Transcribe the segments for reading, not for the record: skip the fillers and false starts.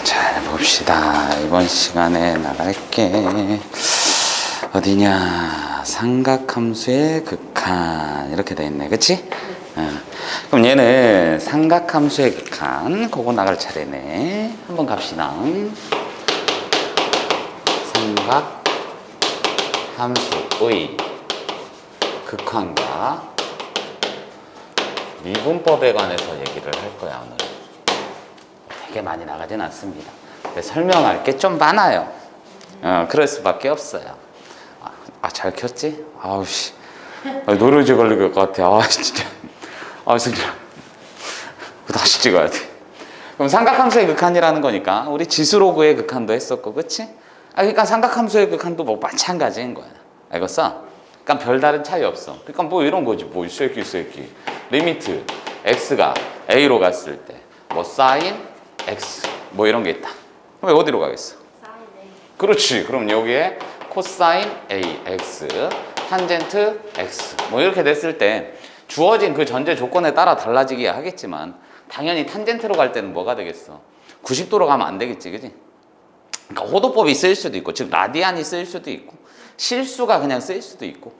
잘 봅시다. 이번 시간에 나갈게. 어디냐? 삼각함수의 극한 이렇게 돼 있네, 그치? 그럼 얘는 삼각함수의 극한, 그거 나갈 차례네. 한번 갑시다. 삼각함수의 극한과 미분법에 관해서 얘기를 할 거야, 오늘. 되게 많이 나가진 않습니다. 설명할 게 좀 많아요. 그럴 수밖에 없어요. 잘 켰지? 아우 씨, 노르지 걸릴 것 같아. 진짜. 진짜. 다시 찍어야 돼. 그럼 삼각함수의 극한이라는 거니까 우리 지수로그의 극한도 했었고, 그치? 그러니까 삼각함수의 극한도 뭐 마찬가지인 거야. 알겠어? 그러니까 별다른 차이 없어. 그러니까 뭐 이런 거지. 뭐 이 새끼. 리미트 x가 a로 갔을 때 뭐 사인 x 뭐 이런 게 있다. 그럼 어디로 가겠어? 사인 a. 그렇지. 그럼 여기에 코사인 a x, 탄젠트 x 뭐 이렇게 됐을 때 주어진 그 전제 조건에 따라 달라지기 하겠지만 당연히 탄젠트로 갈 때는 뭐가 되겠어? 90도로 가면 안 되겠지, 그지? 그러니까 호도법이 쓰일 수도 있고, 즉 라디안이 쓰일 수도 있고, 실수가 그냥 쓰일 수도 있고,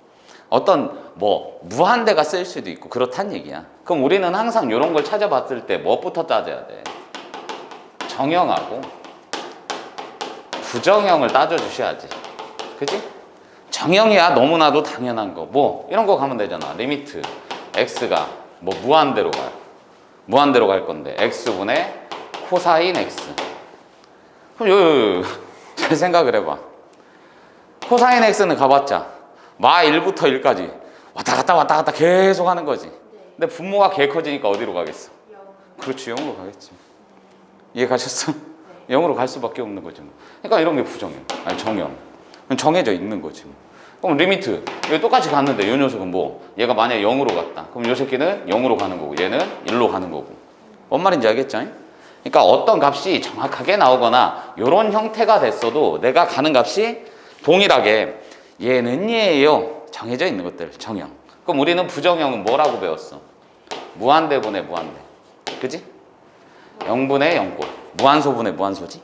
어떤 뭐 무한대가 쓰일 수도 있고, 그렇단 얘기야. 그럼 우리는 항상 이런 걸 찾아봤을 때 뭐부터 따져야 돼? 정형하고 부정형을 따져주셔야지, 그지? 정형이야 너무나도 당연한 거. 뭐 이런 거 가면 되잖아. 리미트 x가 뭐 무한대로 가요. 무한대로 갈 건데 x분의 코사인 x. 그럼 잘 생각을 해봐. 코사인 x는 가봤자 마 1부터 1까지 왔다 갔다 계속 하는 거지. 근데 분모가 개 커지니까 어디로 가겠어? 그렇지, 0으로 가겠지. 이해 가셨어? 0으로 갈 수밖에 없는 거지 뭐. 그러니까 이런 게 부정형, 아니 정형. 정해져 있는 거지 뭐. 그럼 리미트 여기 똑같이 갔는데 이 녀석은 뭐 얘가 만약에 0으로 갔다. 그럼 이 새끼는 0으로 가는 거고 얘는 1로 가는 거고. 뭔 말인지 알겠죠? 그러니까 어떤 값이 정확하게 나오거나 이런 형태가 됐어도 내가 가는 값이 동일하게 얘는 얘예요. 정해져 있는 것들, 정형. 그럼 우리는 부정형은 뭐라고 배웠어? 무한대분의 무한대. 그지? 0분의 0꼴. 무한소분의 무한소지.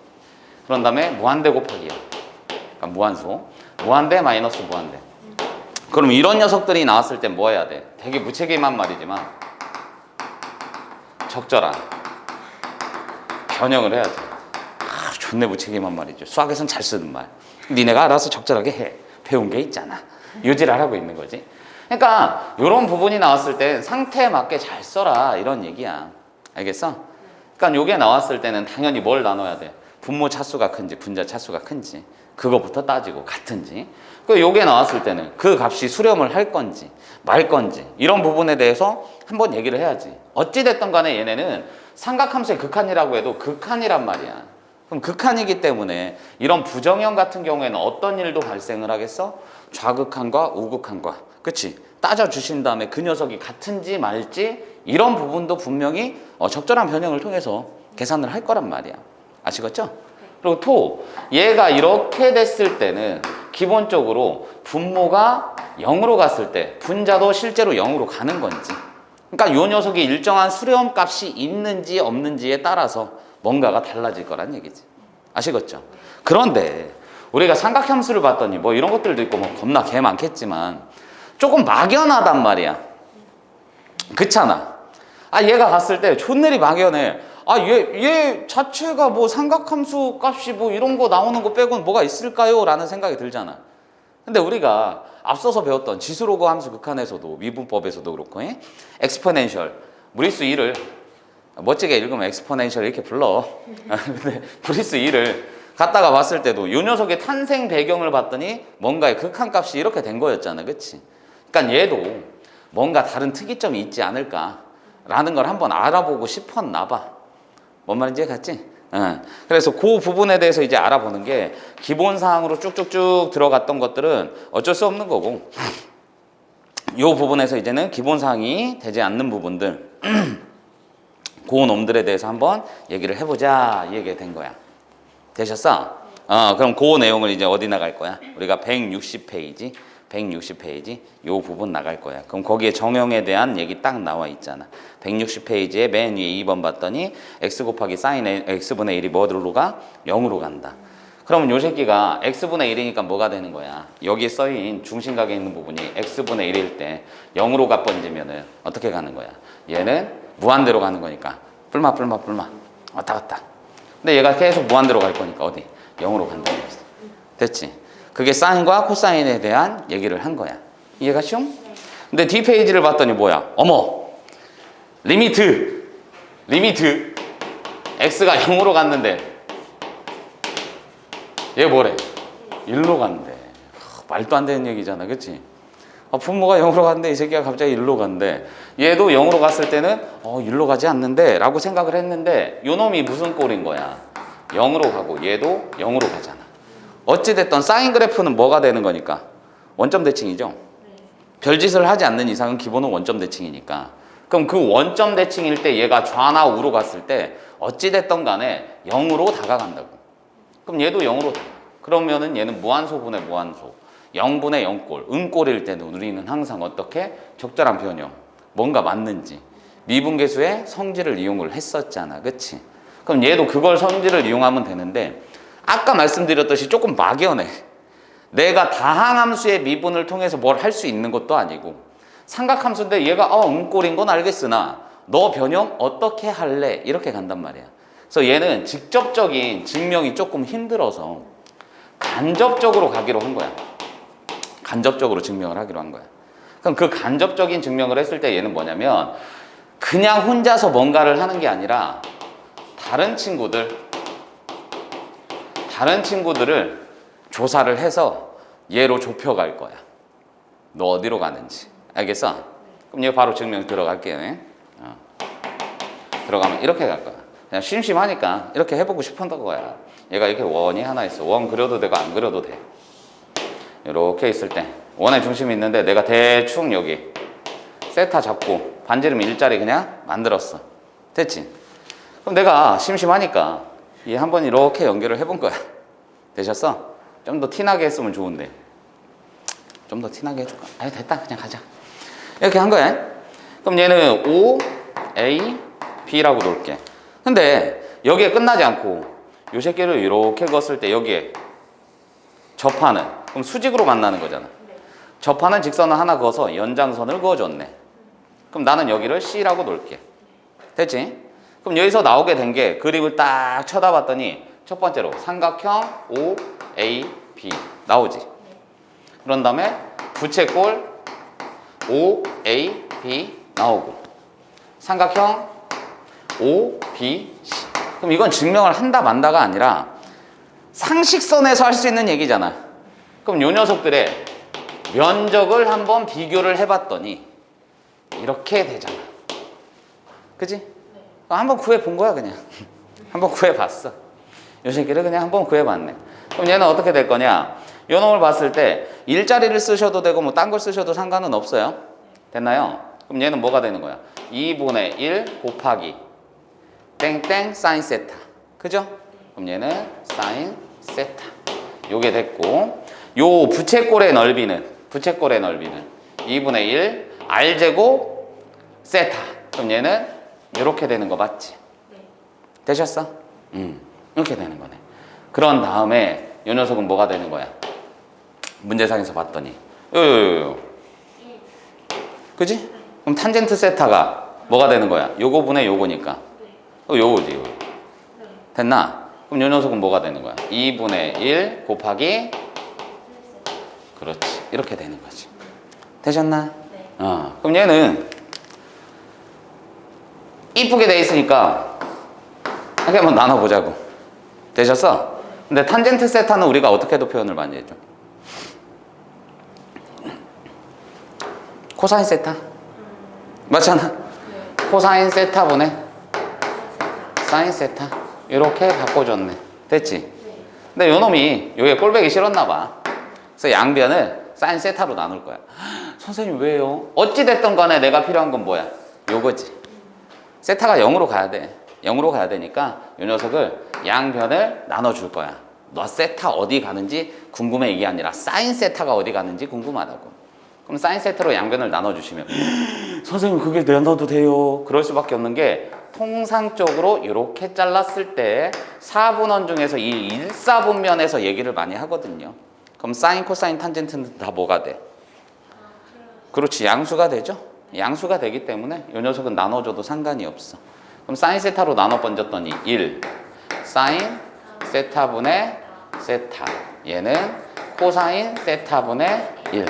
그런 다음에 무한대 곱하기 0. 그러니까 무한소. 무한대 마이너스 무한대. 그럼 이런 녀석들이 나왔을 땐 뭐 해야 돼? 되게 무책임한 말이지만 적절한 변형을 해야 돼. 존내 무책임한 말이죠. 수학에선 잘 쓰는 말. 니네가 알아서 적절하게 해. 배운 게 있잖아. 유지를 하고 있는 거지. 그러니까 이런 부분이 나왔을 땐 상태에 맞게 잘 써라 이런 얘기야. 알겠어? 그러니까 이게 나왔을 때는 당연히 뭘 나눠야 돼? 분모 차수가 큰지 분자 차수가 큰지 그거부터 따지고 같은지. 그 요게 나왔을 때는 그 값이 수렴을 할 건지 말 건지 이런 부분에 대해서 한번 얘기를 해야지. 어찌됐든 간에 얘네는 삼각함수의 극한이라고 해도 극한이란 말이야. 그럼 극한이기 때문에 이런 부정형 같은 경우에는 어떤 일도 발생을 하겠어? 좌극한과 우극한과, 그치? 따져주신 다음에 그 녀석이 같은지 말지 이런 부분도 분명히 적절한 변형을 통해서 계산을 할 거란 말이야. 아시겠죠? 그리고 또 얘가 이렇게 됐을 때는 기본적으로 분모가 0으로 갔을 때 분자도 실제로 0으로 가는 건지, 그러니까 이 녀석이 일정한 수렴 값이 있는지 없는지에 따라서 뭔가가 달라질 거란 얘기지. 아시겠죠? 그런데 우리가 삼각함수를 봤더니 뭐 이런 것들도 있고 뭐 겁나 개 많겠지만 조금 막연하단 말이야. 그렇잖아. 얘가 갔을 때 존내리 막연해. 얘 자체가 뭐 삼각함수 값이 뭐 이런 거 나오는 거 빼고는 뭐가 있을까요? 라는 생각이 들잖아. 근데 우리가 앞서서 배웠던 지수로그 함수 극한에서도 미분법에서도 그렇고 엑스포넨셜 무리수 2를 멋지게 읽으면 엑스포넨셜 이렇게 불러. 근데 무리수 2를 갖다가 봤을 때도 이 녀석의 탄생 배경을 봤더니 뭔가의 극한값이 이렇게 된 거였잖아. 그치? 그러니까 얘도 뭔가 다른 특이점이 있지 않을까라는 걸 한번 알아보고 싶었나 봐. 뭔 말인지 이해갔지? 그래서 그 부분에 대해서 이제 알아보는 게 기본 사항으로 쭉쭉쭉 들어갔던 것들은 어쩔 수 없는 거고, 이 부분에서 이제는 기본 사항이 되지 않는 부분들 그 놈들에 대해서 한번 얘기를 해보자 이 얘기가 된 거야. 되셨어? 그럼 그 내용을 이제 어디 나갈 거야? 우리가 160페이지 160페이지 요 부분 나갈 거야. 그럼 거기에 정형에 대한 얘기 딱 나와 있잖아. 160페이지에 맨 위에 2번 봤더니 x 곱하기 사인 x분의 1이 뭐로 가? 0으로 간다. 그러면 요 새끼가 x분의 1이니까 뭐가 되는 거야? 여기에 써인 중심각에 있는 부분이 x분의 1일 때 0으로 가 번지면은 어떻게 가는 거야? 얘는 무한대로 가는 거니까 뿔마 왔다 갔다. 근데 얘가 계속 무한대로 갈 거니까 어디? 0으로 간다는 거지. 됐지? 그게 사인과 코사인에 대한 얘기를 한 거야. 이해가 쉬움? 근데 D 페이지를 봤더니 뭐야? 어머! 리미트 x가 0으로 갔는데 얘 뭐래? 1로 간대. 말도 안 되는 얘기잖아. 그치? 분모가 0으로 갔는데 이 새끼가 갑자기 1로 간대. 얘도 0으로 갔을 때는 1로 가지 않는데 라고 생각을 했는데 요 놈이 무슨 꼴인 거야? 0으로 가고 얘도 0으로 가잖아. 어찌됐든 사인 그래프는 뭐가 되는 거니까? 원점 대칭이죠? 별짓을 하지 않는 이상은 기본은 원점 대칭이니까. 그럼 그 원점 대칭일 때 얘가 좌나 우로 갔을 때 어찌됐든 간에 0으로 다가간다고. 그럼 얘도 0으로 다. 그러면은 얘는 무한소분의 무한소. 0분의 0꼴, 음꼴일 때는 우리는 항상 어떻게? 적절한 변형. 뭔가 맞는지. 미분계수의 성질을 이용을 했었잖아. 그치? 그럼 얘도 그걸 성질을 이용하면 되는데 아까 말씀드렸듯이 조금 막연해. 내가 다항함수의 미분을 통해서 뭘 할 수 있는 것도 아니고 삼각함수인데 얘가 음꼴인 건 알겠으나 너 변형 어떻게 할래? 이렇게 간단 말이야. 그래서 얘는 직접적인 증명이 조금 힘들어서 간접적으로 가기로 한 거야. 간접적으로 증명을 하기로 한 거야. 그럼 그 간접적인 증명을 했을 때 얘는 뭐냐면 그냥 혼자서 뭔가를 하는 게 아니라 다른 친구들을 조사를 해서 얘로 좁혀갈 거야. 너 어디로 가는지. 알겠어? 그럼 얘 바로 증명 들어갈게요. 들어가면 이렇게 갈 거야. 그냥 심심하니까 이렇게 해보고 싶었던 거야. 얘가 이렇게 원이 하나 있어. 원 그려도 되고 안 그려도 돼. 이렇게 있을 때 원의 중심이 있는데 내가 대충 여기 세타 잡고 반지름 일자리 그냥 만들었어. 됐지? 그럼 내가 심심하니까 얘 한번 이렇게 연결을 해본 거야. 되셨어? 좀 더 티나게 했으면 좋은데 좀 더 티나게 해줄까? 아니 됐다 그냥 가자. 이렇게 한 거야. 그럼 얘는 O, A, B라고 놓을게. 근데 여기에 끝나지 않고 요 새끼를 이렇게 그었을 때 여기에 접하는 그럼 수직으로 만나는 거잖아. 접하는 직선을 하나 그어서 연장선을 그어줬네. 그럼 나는 여기를 C라고 놓을게. 됐지? 그럼 여기서 나오게 된 게 그림을 딱 쳐다봤더니 첫 번째로 삼각형 O, A, B 나오지. 그런 다음에 부채꼴 O, A, B 나오고 삼각형 O, B, C. 그럼 이건 증명을 한다 만다가 아니라 상식선에서 할 수 있는 얘기잖아. 그럼 요 녀석들의 면적을 한번 비교를 해봤더니 이렇게 되잖아. 그치? 한번 구해본 거야 그냥. 한번 구해봤어. 요 새끼를 그냥 한번 구해봤네. 그럼 얘는 어떻게 될 거냐? 요 놈을 봤을 때 일자리를 쓰셔도 되고 뭐 딴 걸 쓰셔도 상관은 없어요. 됐나요? 그럼 얘는 뭐가 되는 거야? 2분의 1 곱하기 땡땡 사인 세타. 그죠? 그럼 얘는 사인 세타. 요게 됐고 요 부채꼴의 넓이는 2분의 1 r제곱 세타. 그럼 얘는 이렇게 되는 거 맞지? 되셨어? 이렇게 되는 거네. 그런 다음에 요 녀석은 뭐가 되는 거야? 문제상에서 봤더니 요요요요. 그지? 그럼 탄젠트 세타가 뭐가 되는 거야? 요거 분의 요거니까 요거지 요거. 됐나? 그럼 요 녀석은 뭐가 되는 거야? 2분의 1 곱하기 그렇지. 이렇게 되는 거지. 되셨나? 그럼 얘는 이쁘게 돼 있으니까 이렇게 한번 나눠보자고. 되셨어? 근데 탄젠트 세타는 우리가 어떻게도 표현을 많이 해줘. 코사인 세타 맞잖아. 코사인 세타분의 사인 세타 이렇게 바꿔줬네. 됐지? 근데 요 놈이 여기에 꼴배기 싫었나 봐. 그래서 양변을 사인 세타로 나눌 거야. 선생님 왜요? 어찌됐든 간에 내가 필요한 건 뭐야? 요거지. 세타가 0으로 가야 돼. 0으로 가야 되니까 요 녀석을 양변을 나눠줄 거야. 너 세타 어디 가는지 궁금해 이게 아니라 사인 세타가 어디 가는지 궁금하다고. 그럼 사인 세타로 양변을 나눠주시면 선생님 그게 나눠도 돼요. 그럴 수밖에 없는 게 통상적으로 이렇게 잘랐을 때 4분원 중에서 이 1사분면에서 얘기를 많이 하거든요. 그럼 사인, 코사인, 탄젠트는 다 뭐가 돼? 그렇지, 양수가 되죠. 양수가 되기 때문에 이 녀석은 나눠줘도 상관이 없어. 그럼 사인 세타로 나눠 번졌더니 1 사인 세타분의 세타, 얘는 코사인 세타분의 1.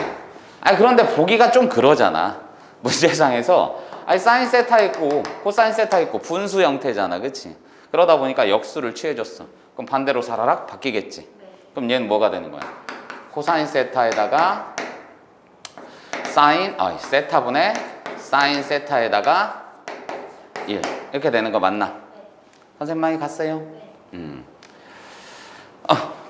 그런데 보기가 좀 그러잖아. 문제상에서 사인 세타 있고 코사인 세타 있고 분수 형태잖아, 그치? 그러다 보니까 역수를 취해줬어. 그럼 반대로 사라락 바뀌겠지. 그럼 얘는 뭐가 되는 거야? 코사인 세타에다가 사인, 세타분의 사인 세타에다가 1 이렇게 되는 거 맞나? 선생님 많이 갔어요?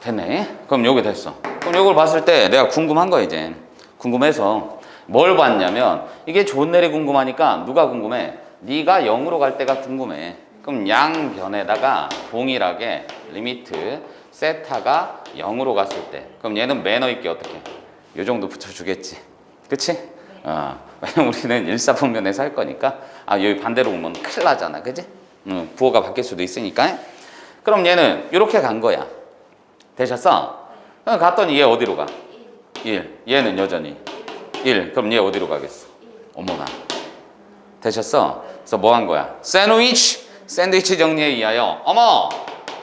됐네. 그럼 요게 됐어. 그럼 요걸 봤을 때 내가 궁금한 거야 이제. 궁금해서 뭘 봤냐면 이게 좋은 내리 궁금하니까 누가 궁금해? 네가 0으로 갈 때가 궁금해. 그럼 양변에다가 동일하게 리미트 세타가 0으로 갔을 때 그럼 얘는 매너 있게 어떻게? 요 정도 붙여주겠지. 그치? 왜냐면 우리는 일사분면에서 할 거니까 여기 반대로 오면 큰일 나잖아. 그치? 부호가 바뀔 수도 있으니까. 그럼 얘는 이렇게 간 거야. 되셨어? 갔더니 얘 어디로 가? 1. 얘는 여전히 1. 그럼 얘 어디로 가겠어? 어머나. 되셨어? 그래서 뭐 한 거야? 샌드위치 정리에 의하여 어머!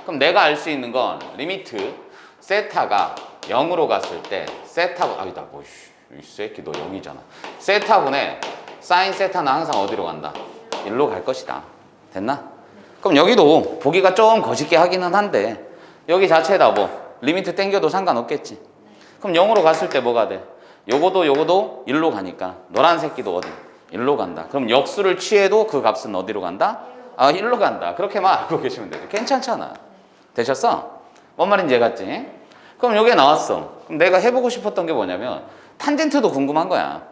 그럼 내가 알 수 있는 건 리미트 세타가 0으로 갔을 때 세타가 이 새끼 너 0이잖아. 세타분의 사인 세타는 항상 어디로 간다? 1로 갈 것이다. 됐나? 그럼 여기도 보기가 좀 거짓게 하기는 한데 여기 자체에다 뭐 리미트 땡겨도 상관없겠지. 그럼 0으로 갔을 때 뭐가 돼? 요거도 1로 가니까 노란 새끼도 어디? 1로 간다. 그럼 역수를 취해도 그 값은 어디로 간다? 1로 간다. 그렇게만 알고 계시면 돼요. 괜찮잖아. 되셨어? 뭔 말인지 이해갔지? 그럼 요게 나왔어. 그럼 내가 해보고 싶었던 게 뭐냐면 탄젠트도 궁금한 거야.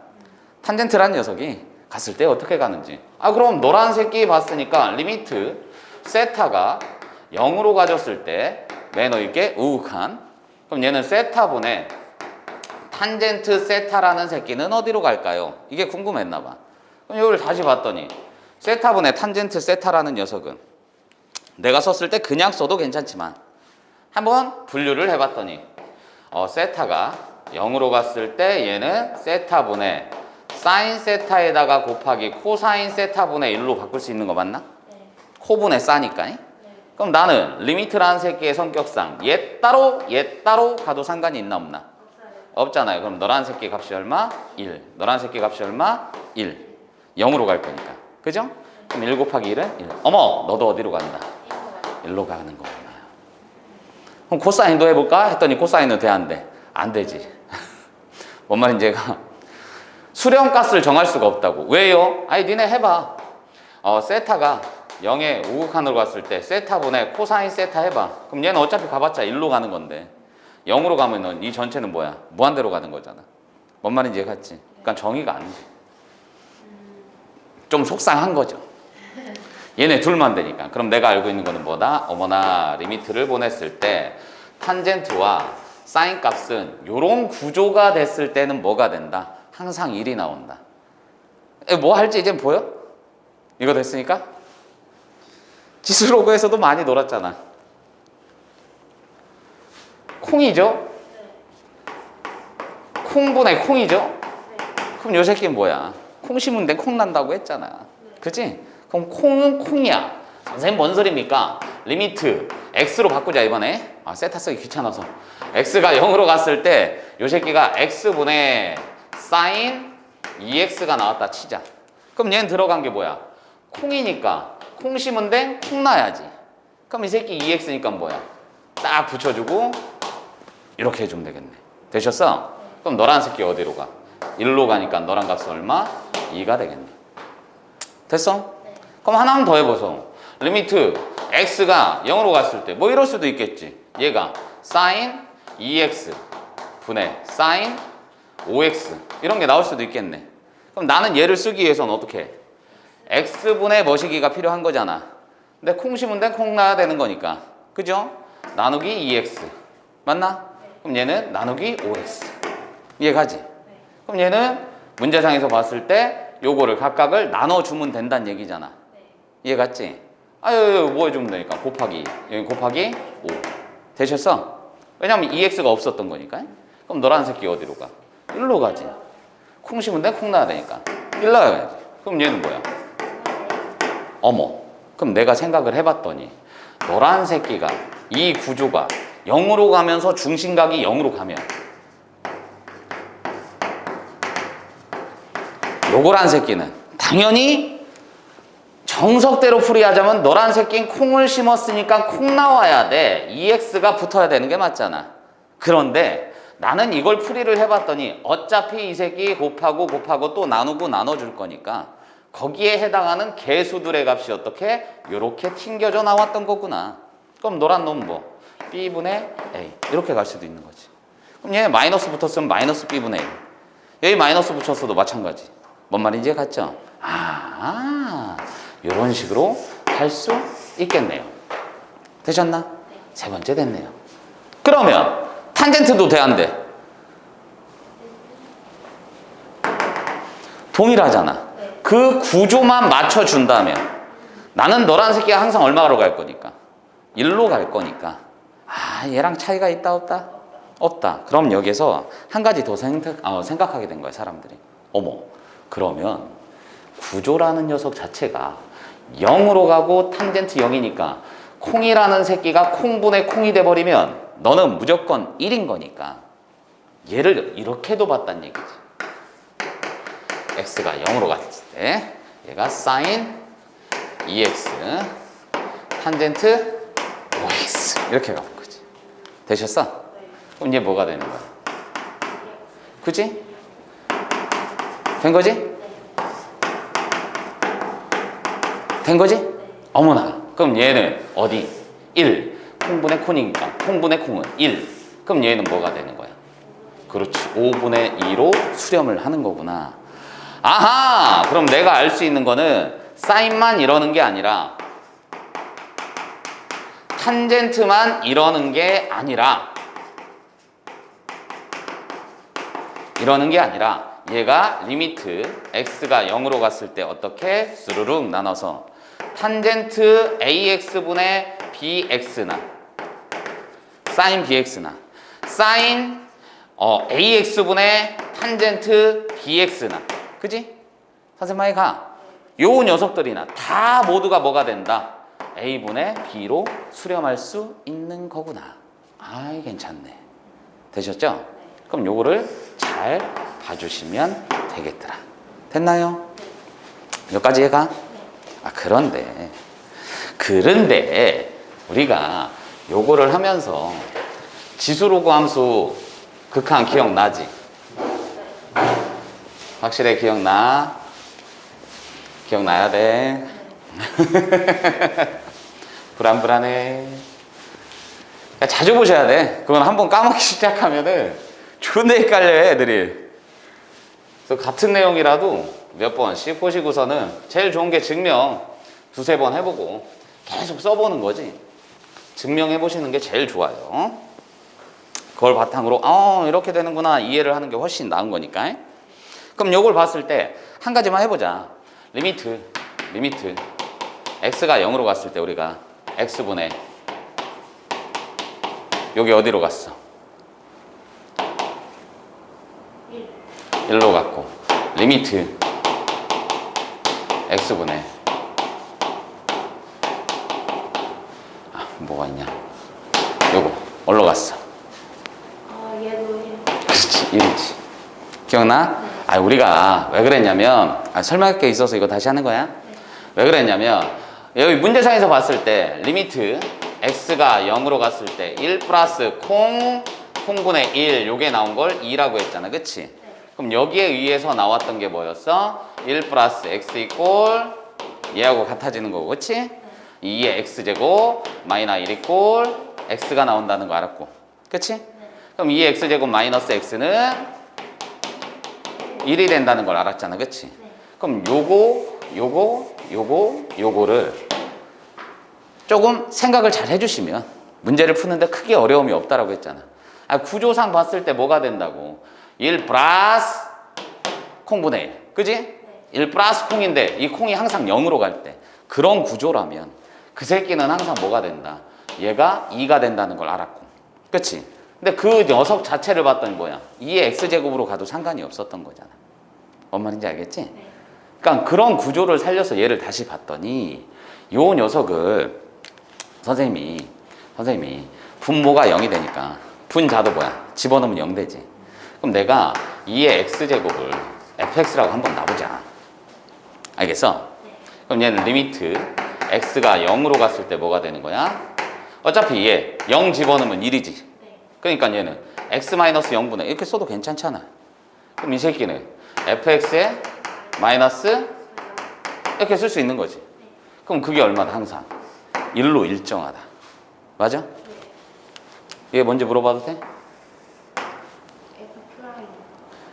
탄젠트란 녀석이 갔을 때 어떻게 가는지. 그럼 노란 새끼 봤으니까 리미트 세타가 0으로 가졌을 때 매너 있게 우욱한. 그럼 얘는 세타분의 탄젠트 세타라는 새끼는 어디로 갈까요? 이게 궁금했나 봐. 그럼 이걸 다시 봤더니 세타분의 탄젠트 세타라는 녀석은 내가 썼을 때 그냥 써도 괜찮지만 한번 분류를 해봤더니 세타가 0으로 갔을 때 얘는 세타분의 사인 세타에다가 곱하기 코사인 세타분의 1로 바꿀 수 있는 거 맞나? 네. 코분의 싸니까. 네. 그럼 나는 리미트라는 새끼의 성격상 얘 따로 가도 상관이 있나 없나? 없어요. 없잖아요. 그럼 너라는 새끼 값이 얼마? 1. 너라는 새끼 값이 얼마? 1. 0으로 갈 거니까. 그죠? 그럼 1 곱하기 1은 1. 어머, 너도 어디로 간다? 1로 가는 거구나. 그럼 코사인도 해볼까? 했더니 코사인은 돼, 안 돼? 안 되지. 뭔 말인지 얘가 수렴값을 정할 수가 없다고. 왜요? 니네 해봐. 세타가 0에 우극한으로 갔을 때 세타분의 코사인 세타 해봐. 그럼 얘는 어차피 가봤자 1로 가는 건데 0으로 가면은 이 전체는 뭐야? 무한대로 가는 거잖아. 뭔 말인지 이해갔지? 그러니까 정의가 안 돼. 좀 속상한 거죠. 얘네 둘만 되니까. 그럼 내가 알고 있는 거는 뭐다? 어머나, 리미트를 보냈을 때 탄젠트와 사인 값은 이런 구조가 됐을 때는 뭐가 된다? 항상 1이 나온다. 뭐 할지 이제 보여? 이거 됐으니까? 지수로그에서도 많이 놀았잖아. 콩이죠? 콩분의 콩이죠? 그럼 요 새끼는 뭐야? 콩 심으면 돼 콩 난다고 했잖아. 그치? 그럼 콩은 콩이야. 선생님 뭔 소리입니까? 리미트 x로 바꾸자 이번에. 세타 쓰기 귀찮아서. x가 0으로 갔을 때 요 새끼가 x분의 사인 2x가 나왔다 치자. 그럼 얘는 들어간 게 뭐야? 콩이니까 콩 심은 데 콩 나야지. 그럼 이 새끼 2x니까 뭐야? 딱 붙여주고 이렇게 해주면 되겠네. 되셨어? 그럼 너란 새끼 어디로 가? 1로 가니까 너란 값은 얼마? 2가 되겠네. 됐어? 그럼 하나만 더 해보소. 리미트 x가 0으로 갔을 때 뭐 이럴 수도 있겠지. 얘가 sin 2x 분의 sin 5x 이런 게 나올 수도 있겠네. 그럼 나는 얘를 쓰기 위해서는 어떻게 해? x분의 머시기가 필요한 거잖아. 근데 콩 심은 데는 콩 나야 되는 거니까. 그죠? 나누기 2x 맞나? 그럼 얘는 나누기 5x. 이해가지? 그럼 얘는 문제상에서 봤을 때 요거를 각각을 나눠주면 된다는 얘기잖아. 이해갔지? 아유, 뭐 해주면 되니까 곱하기 여기 곱하기 5 되셨어? 왜냐면 2x가 없었던 거니까. 그럼 너란 새끼 어디로 가? 1로 가지. 콩 심은 데 콩 나야 되니까 1 나가야지. 그럼 얘는 뭐야? 어머, 그럼 내가 생각을 해봤더니 너란 새끼가 이 구조가 0으로 가면서 중심각이 0으로 가면 요거란 새끼는 당연히 정석대로 풀이하자면 너란 새끼는 콩을 심었으니까 콩 나와야 돼. 2x가 붙어야 되는 게 맞잖아. 그런데 나는 이걸 풀이를 해봤더니 어차피 이 새끼 곱하고 또 나누고 나눠줄 거니까 거기에 해당하는 개수들의 값이 어떻게? 요렇게 튕겨져 나왔던 거구나. 그럼 노란 놈은 뭐? b분의 a 이렇게 갈 수도 있는 거지. 그럼 얘 마이너스 붙었으면 마이너스 b분의 a. 여기 마이너스 붙였어도 마찬가지. 뭔 말인지 갔죠? 이런 식으로 할 수 있겠네요. 되셨나? 세 번째 됐네요. 그러면 탄젠트도 돼, 안 돼? 동일하잖아. 그 구조만 맞춰준다면 나는 너란 새끼가 항상 얼마로 갈 거니까? 1로 갈 거니까 얘랑 차이가 있다 없다? 없다. 그럼 여기서 한 가지 더 생각하게 된 거야, 사람들이. 어머, 그러면 구조라는 녀석 자체가 0으로 가고 탄젠트 0이니까 콩이라는 새끼가 콩분의 콩이 돼버리면 너는 무조건 1인 거니까 얘를 이렇게도 봤단 얘기지. x가 0으로 갔을 때 얘가 sin 2x 탄젠트 5x 이렇게 가는 거지. 되셨어? 그럼 얘 뭐가 되는 거야? 그치? 된 거지? 된 거지? 어머나. 그럼 얘는 어디? 1. 콩분의 콩이니까 콩분의 콩은 1. 그럼 얘는 뭐가 되는 거야? 그렇지. 5분의 2로 수렴을 하는 거구나. 아하! 그럼 내가 알 수 있는 거는 사인만 이러는 게 아니라 탄젠트만 이러는 게 아니라 얘가 리미트 x가 0으로 갔을 때 어떻게 스르륵 나눠서 탄젠트 ax분의 bx나 sin bx나 sin ax분의 탄젠트 bx나 그지? 선생님 많이 가. 요 녀석들이나 다 모두가 뭐가 된다? a분의 b로 수렴할 수 있는 거구나. 괜찮네. 되셨죠? 그럼 요거를 잘 봐주시면 되겠더라. 됐나요? 여기까지 해가? 그런데 우리가 요거를 하면서 지수로그 함수 극한 기억나지? 확실히 기억나? 기억나야 돼. 불안해. 자주 보셔야 돼. 그건 한번 까먹기 시작하면은 존나 헷갈려요, 애들이. 그래서 같은 내용이라도 몇 번씩 보시고서는 제일 좋은 게 증명 두세 번 해보고 계속 써보는 거지. 증명해 보시는 게 제일 좋아요. 그걸 바탕으로 이렇게 되는구나 이해를 하는 게 훨씬 나은 거니까. 그럼 요걸 봤을 때 한 가지만 해보자. 리미트 x가 0으로 갔을 때 우리가 x분의 여기 어디로 갔어? 1로 갔고 리미트 x분의 뭐가 있냐? 요거 어디로 갔어? 얘도 1. 그렇지, 1이지. 기억나? 우리가 왜 그랬냐면 설명할 게 있어서 이거 다시 하는 거야. 왜 그랬냐면 여기 문제상에서 봤을 때 리미트 x가 0으로 갔을 때 1 플러스 콩분의 1 요게 나온 걸 2라고 했잖아. 그치? 그럼 여기에 의해서 나왔던 게 뭐였어? 1 플러스 x 이꼴 얘하고 같아지는 거고. 그치? 2의 x제곱 마이너스 1 이꼴 x가 나온다는 거 알았고. 그치? 그럼 2의 x제곱 마이너스 x는 1이 된다는 걸 알았잖아. 그치? 그럼 요거를 조금 생각을 잘 해주시면 문제를 푸는데 크게 어려움이 없다라고 했잖아. 구조상 봤을 때 뭐가 된다고? 1 플러스 콩분의 1. 그지? 1 플러스 콩인데 이 콩이 항상 0으로 갈 때 그런 구조라면 그 새끼는 항상 뭐가 된다? 얘가 2가 된다는 걸 알았고. 그치? 근데 그 녀석 자체를 봤더니 뭐야? 2의 x제곱으로 가도 상관이 없었던 거잖아. 뭔 말인지 알겠지? 그러니까 그런 구조를 살려서 얘를 다시 봤더니 요 녀석을 선생님이 분모가 0이 되니까 분자도 뭐야? 집어넣으면 0 되지. 그럼 내가 2의 x제곱을 fx라고 한번 놔보자. 알겠어? 그럼 얘는 리미트 x가 0으로 갔을 때 뭐가 되는 거야? 어차피 얘 0 집어넣으면 1이지. 그러니까 얘는 x-0분의 이렇게 써도 괜찮잖아. 그럼 이 새끼는 fx에 마이너스 이렇게 쓸 수 있는 거지. 그럼 그게 얼마다? 항상 1로 일정하다. 맞아? 얘 뭔지 물어봐도 돼?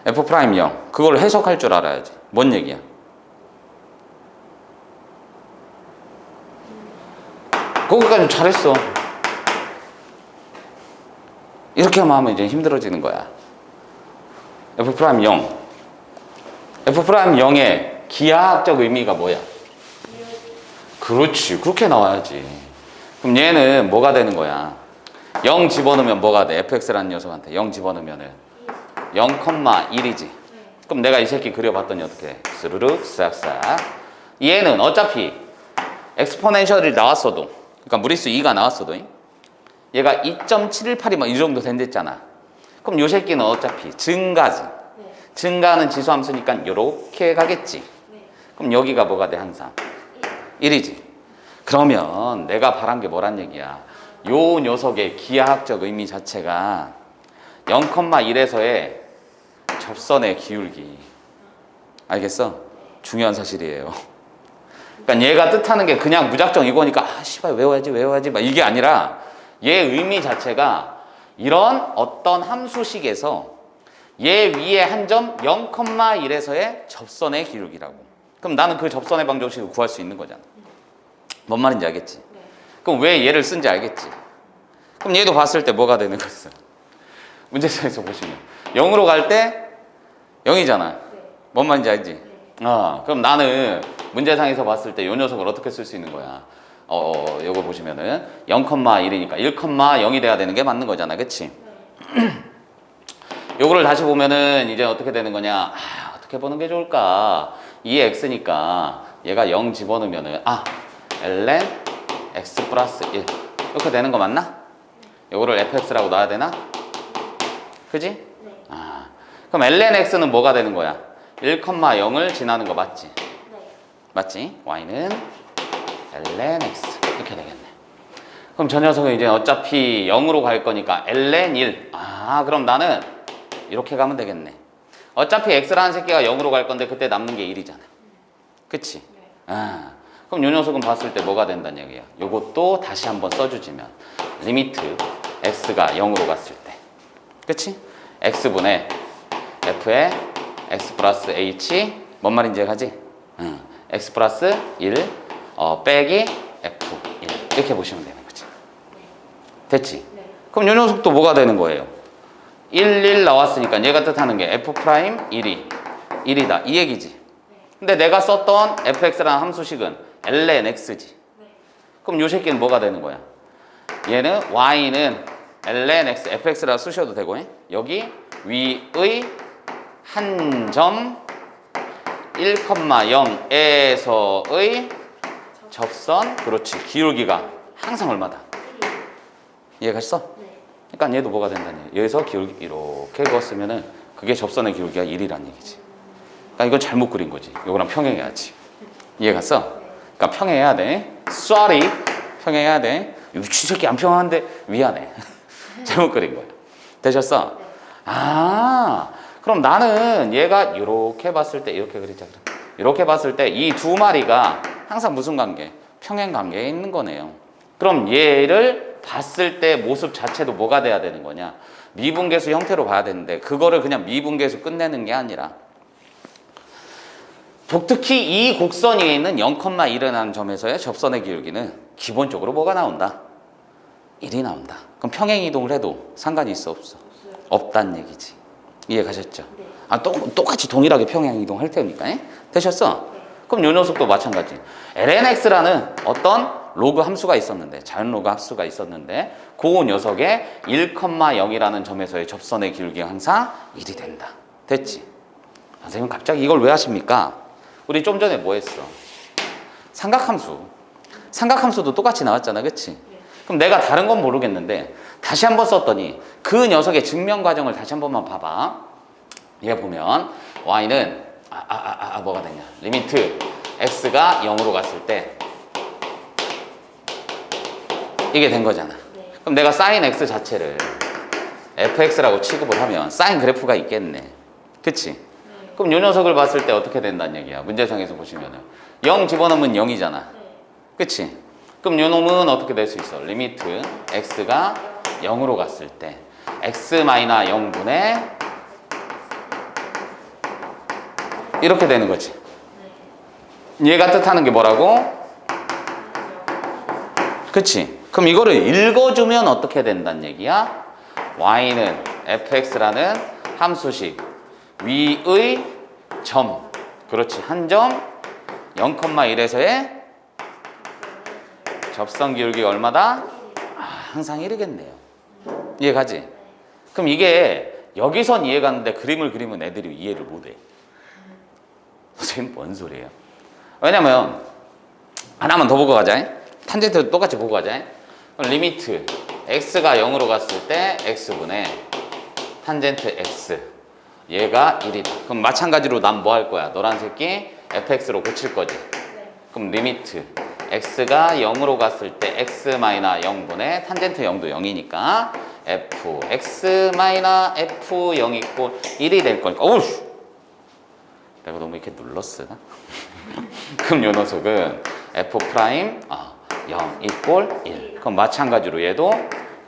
F 프라임. f' 0. 그걸 해석할 줄 알아야지. 뭔 얘기야? 거기까지 잘했어. 이렇게만 하면 이제 힘들어지는 거야. f' 0. f' 0의 기하학적 의미가 뭐야? 그렇지. 그렇게 나와야지. 그럼 얘는 뭐가 되는 거야? 0 집어넣으면 뭐가 돼? fx라는 녀석한테 0 집어넣으면은 0,1이지. 그럼 내가 이 새끼 그려봤더니 어떻게 해? 스르륵 싹싹. 얘는 어차피 엑스포넨셜이 나왔어도, 그러니까 무리수 2가 나왔어도 얘가 2.718이 이 정도 된댔잖아. 그럼 요 새끼는 어차피 증가지. 증가하는 지수함수니까 이렇게 가겠지. 그럼 여기가 뭐가 돼? 항상 1이지. 그러면 내가 바란 게 뭐란 얘기야? 요 녀석의 기하학적 의미 자체가 0,1에서의 접선의 기울기. 알겠어? 중요한 사실이에요. 그러니까 얘가 뜻하는 게 그냥 무작정 이거니까 씨발 외워야지 막 이게 아니라 얘 의미 자체가 이런 어떤 함수식에서 얘 위에 한 점 0,1에서의 접선의 기울기라고. 그럼 나는 그 접선의 방정식을 구할 수 있는 거잖아. 뭔 말인지 알겠지? 그럼 왜 얘를 쓴지 알겠지? 그럼 얘도 봤을 때 뭐가 되는 거였어? 문제상에서 보시면 0으로 갈 때 0이잖아. 뭔 말인지 알지? 그럼 나는 문제상에서 봤을 때 이 녀석을 어떻게 쓸 수 있는 거야? 요거 보시면은 0,1이니까 1,0이 돼야 되는 게 맞는 거잖아. 그치? 요거를 다시 보면은 이제 어떻게 되는 거냐? 어떻게 보는 게 좋을까? 2의 x니까 얘가 0 집어넣으면은 ln x 플러스 1 이렇게 되는 거 맞나? 요거를 fx라고 놔야 되나? 그지? 그럼 ln x는 뭐가 되는 거야? 1,0을 지나는 거 맞지? 맞지? y는 ln x 이렇게 되겠네. 그럼 저 녀석은 이제 어차피 0으로 갈 거니까 ln 1. 그럼 나는 이렇게 가면 되겠네. 어차피 x라는 새끼가 0으로 갈 건데 그때 남는 게 1이잖아. 그치? 그럼 요 녀석은 봤을 때 뭐가 된다는 얘기야? 요것도 다시 한번 써주지면 리미트 x가 0으로 갔을 때. 그치? x분의 f의 x 플러스 h 뭔 말인지 가지? x 플러스 1 빼기 f1 이렇게 보시면 되는 거지. 됐지? 그럼 요 녀석도 뭐가 되는 거예요? 1 나왔으니까 얘가 뜻하는 게 f 프라임 1이다 이 얘기지. 근데 내가 썼던 fx라는 함수식은 ln x지. 그럼 요 새끼는 뭐가 되는 거야? 얘는 y는 ln x, fx라고 쓰셔도 되고 여기 위의 한 점 1,0에서의 접선, 그렇지. 기울기가 항상 얼마다? 이해갔어? 그러니까 얘도 뭐가 된다니? 여기서 기울기 이렇게 그었으면은 그게 접선의 기울기가 1이란 얘기지. 그러니까 이건 잘못 그린 거지. 이거랑 평행해야지. 이해갔어? 그러니까 평행해야 돼. Sorry, 평행해야 돼. 이 새끼 안 평행한데 미안해. 잘못 그린 거야. 되셨어? 그럼 나는 얘가 이렇게 봤을 때 이렇게 그리자. 이렇게 봤을 때 이 두 마리가 항상 무슨 관계? 평행 관계에 있는 거네요. 그럼 얘를 봤을 때 모습 자체도 뭐가 돼야 되는 거냐? 미분계수 형태로 봐야 되는데 그거를 그냥 미분계수 끝내는 게 아니라 독특히 이 곡선 위에 있는 0,1이라는 점에서의 접선의 기울기는 기본적으로 뭐가 나온다? 1이 나온다. 그럼 평행 이동을 해도 상관이 있어 없어? 없단 얘기지. 이해 가셨죠? 똑같이 동일하게 평행 이동할 테니까. 되셨어? 그럼 요 녀석도 마찬가지. lnx라는 어떤 로그 함수가 있었는데, 자연 로그 함수가 있었는데 그 녀석의 1,0이라는 점에서의 접선의 기울기가 항상 1이 된다. 됐지? 선생님 갑자기 이걸 왜 하십니까? 우리 좀 전에 뭐 했어? 삼각함수. 삼각함수도 똑같이 나왔잖아, 그치? 그럼 내가 다른 건 모르겠는데 다시 한번 썼더니 그 녀석의 증명 과정을 다시 한 번만 봐봐. 얘 보면 y는 뭐가 되냐? 리미트 x가 0으로 갔을 때 이게 된 거잖아. 그럼 내가 sin x 자체를 fx라고 취급을 하면 사인 그래프가 있겠네. 그치? 그럼 요 녀석을 봤을 때 어떻게 된다는 얘기야? 문제상에서 보시면은 0 집어넣으면 0이잖아. 그치? 그럼 요 놈은 어떻게 될 수 있어? 리미트 x가 0으로 갔을 때 x-0분의 이렇게 되는 거지. 얘가 뜻하는 게 뭐라고? 그치? 그럼 이거를 읽어주면 어떻게 된다는 얘기야? y는 fx라는 함수식 위의 점, 그렇지, 한 점 0,1에서의 접선 기울기가 얼마다? 항상 1이겠네요. 이해가지? 그럼 이게 여기선 이해가는데 그림을 그리면 애들이 이해를 못해. 선생님 뭔 소리예요? 왜냐면 하나만 더 보고 가자. 탄젠트 똑같이 보고 가자. 리미트 x가 0으로 갔을 때 x분의 탄젠트 x 얘가 1이다. 그럼 마찬가지로 난 뭐 할 거야? 노란 새끼 fx로 고칠 거지. 그럼 리미트 x가 0으로 갔을 때 x-0분의 탄젠트 0도 0이니까 f x-f0 이꼴 1이 될 거니까. 어우, 내가 너무 이렇게 눌렀어. 그럼 요 녀석은 f 프라임 0 이꼴 1. 그럼 마찬가지로 얘도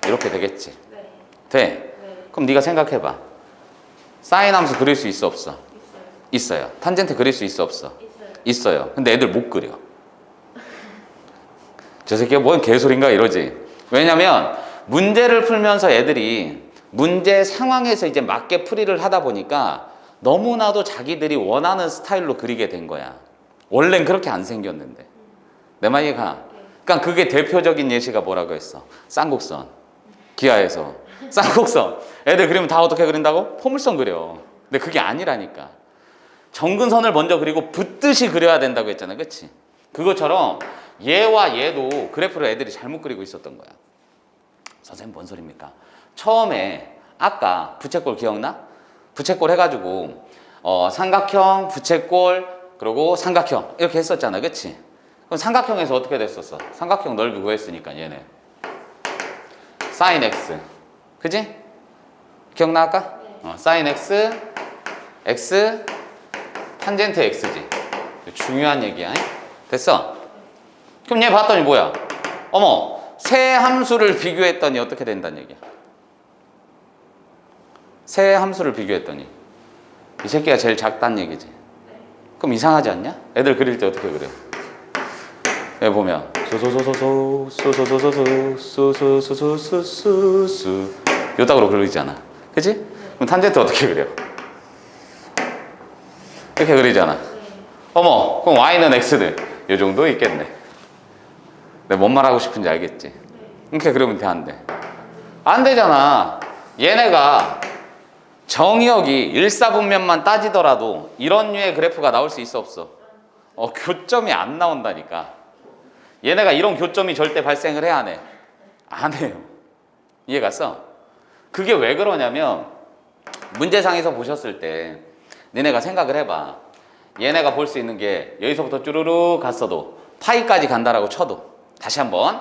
이렇게 되겠지. 돼. 그럼 네가 생각해봐. 사인 함수 그릴 수 있어 없어? 있어요. 탄젠트 그릴 수 있어 없어? 있어요. 근데 애들 못 그려. 저 새끼가 뭔 개소리인가 이러지. 왜냐면 문제를 풀면서 애들이 문제 상황에서 이제 맞게 풀이를 하다 보니까 너무나도 자기들이 원하는 스타일로 그리게 된 거야. 원래는 그렇게 안 생겼는데. 내 말이 가. 그러니까 그게 대표적인 예시가 뭐라고 했어? 쌍곡선. 기하에서. 쌍곡선. 애들 그리면 다 어떻게 그린다고? 포물선 그려. 근데 그게 아니라니까. 정근선을 먼저 그리고 붙듯이 그려야 된다고 했잖아. 그치? 그것처럼 얘와 얘도 그래프를 애들이 잘못 그리고 있었던 거야. 선생님 뭔 소리입니까? 처음에 아까 부채꼴 기억나? 부채꼴 해가지고 삼각형, 부채꼴, 그리고 삼각형 이렇게 했었잖아. 그치? 그럼 삼각형에서 어떻게 됐었어? 삼각형 넓이 구했으니까 얘네 sin x. 그지? 기억나 아까? sin x, x, 탄젠트 x지. 중요한 얘기야. 됐어? 그럼 얘 봤더니 뭐야? 어머, 세 함수를 비교했더니 어떻게 된다는 얘기야? 세 함수를 비교했더니 이 새끼가 제일 작다는 얘기지. 그럼 이상하지 않냐? 애들 그릴 때 어떻게 그려? 여기 보면 소소소소소소소소소소소소소소소 요따구로 그리잖아. 그치? 그럼 탄젠트 어떻게 그려? 이렇게 그리잖아. 어머, 그럼 y는 x는 요 정도 있겠네. 내가 뭔 말하고 싶은지 알겠지? 이렇게 그리면 돼, 안 돼? 안 되잖아. 얘네가 정의역이 일사분면만 따지더라도 이런 류의 그래프가 나올 수 있어 없어? 교점이 안 나온다니까. 얘네가 이런 교점이 절대 발생을 해, 안 해? 안 해요. 이해 갔어? 그게 왜 그러냐면 문제상에서 보셨을 때 니네가 생각을 해봐. 얘네가 볼 수 있는 게 여기서부터 쭈루루 갔어도 파이까지 간다라고 쳐도, 다시 한번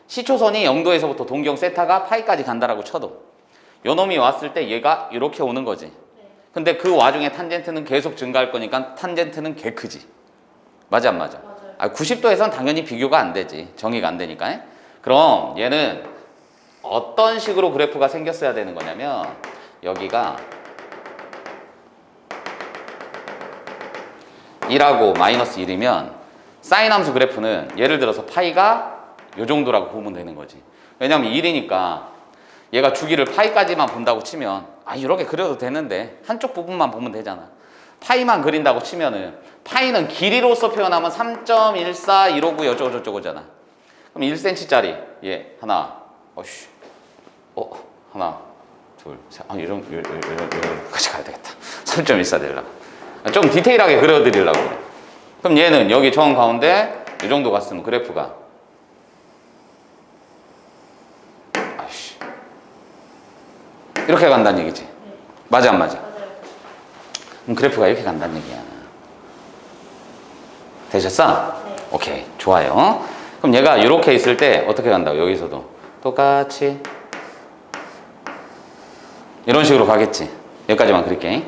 시초선이 0도에서부터 동경 세타가 파이까지 간다라고 쳐도 요 놈이 왔을 때 얘가 이렇게 오는 거지. 근데 그 와중에 탄젠트는 계속 증가할 거니까 탄젠트는 개 크지. 맞아 안 맞아? 90도에선 당연히 비교가 안 되지. 정의가 안 되니까. 그럼 얘는 어떤 식으로 그래프가 생겼어야 되는 거냐면 여기가 1하고 마이너스 1이면 사인 함수 그래프는 예를 들어서 파이가 요 정도라고 보면 되는 거지. 왜냐면 1이니까 얘가 주기를 파이까지만 본다고 치면 이렇게 그려도 되는데 한쪽 부분만 보면 되잖아. 파이만 그린다고 치면은 파이는 길이로서 표현하면 3.14 이러고 어쩌고저쩌고잖아. 그럼 1cm짜리 얘 하나 하나 둘 셋 이런 같이 가야 되겠다. 3.14 되려고 좀 디테일하게 그려드리려고 그래. 그럼 얘는 여기 정 가운데 이 정도 갔으면 그래프가 이렇게 간다는 얘기지. 맞아 안 맞아? 그럼 그래프가 이렇게 간다는 얘기야. 되셨어? 네. 오케이, 좋아요. 그럼 얘가 이렇게 있을 때 어떻게 간다고? 여기서도 똑같이 이런 식으로 가겠지. 여기까지만 그릴게.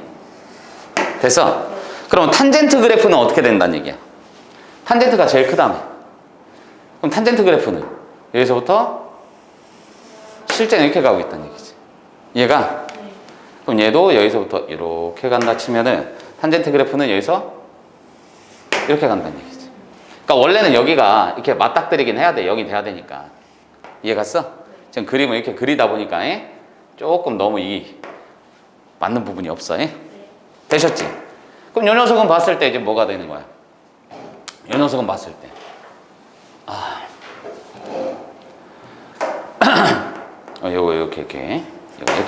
됐어? 그럼 탄젠트 그래프는 어떻게 된다는 얘기야? 탄젠트가 제일 크다며. 그럼 탄젠트 그래프는 여기서부터 실제는 이렇게 가고 있다는 얘기지. 얘가? 네. 그럼 얘도 여기서부터 이렇게 간다 치면은 탄젠트 그래프는 여기서 이렇게 간다는 얘기지. 그러니까 원래는 여기가 이렇게 맞닥뜨리긴 해야 돼. 여기 돼야 되니까. 이해갔어? 지금 그림을 이렇게 그리다 보니까 조금 너무 이 맞는 부분이 없어. 되셨지? 그럼 요 녀석은 봤을 때 이제 뭐가 되는 거야? 요 녀석은 봤을 때 요거 이렇게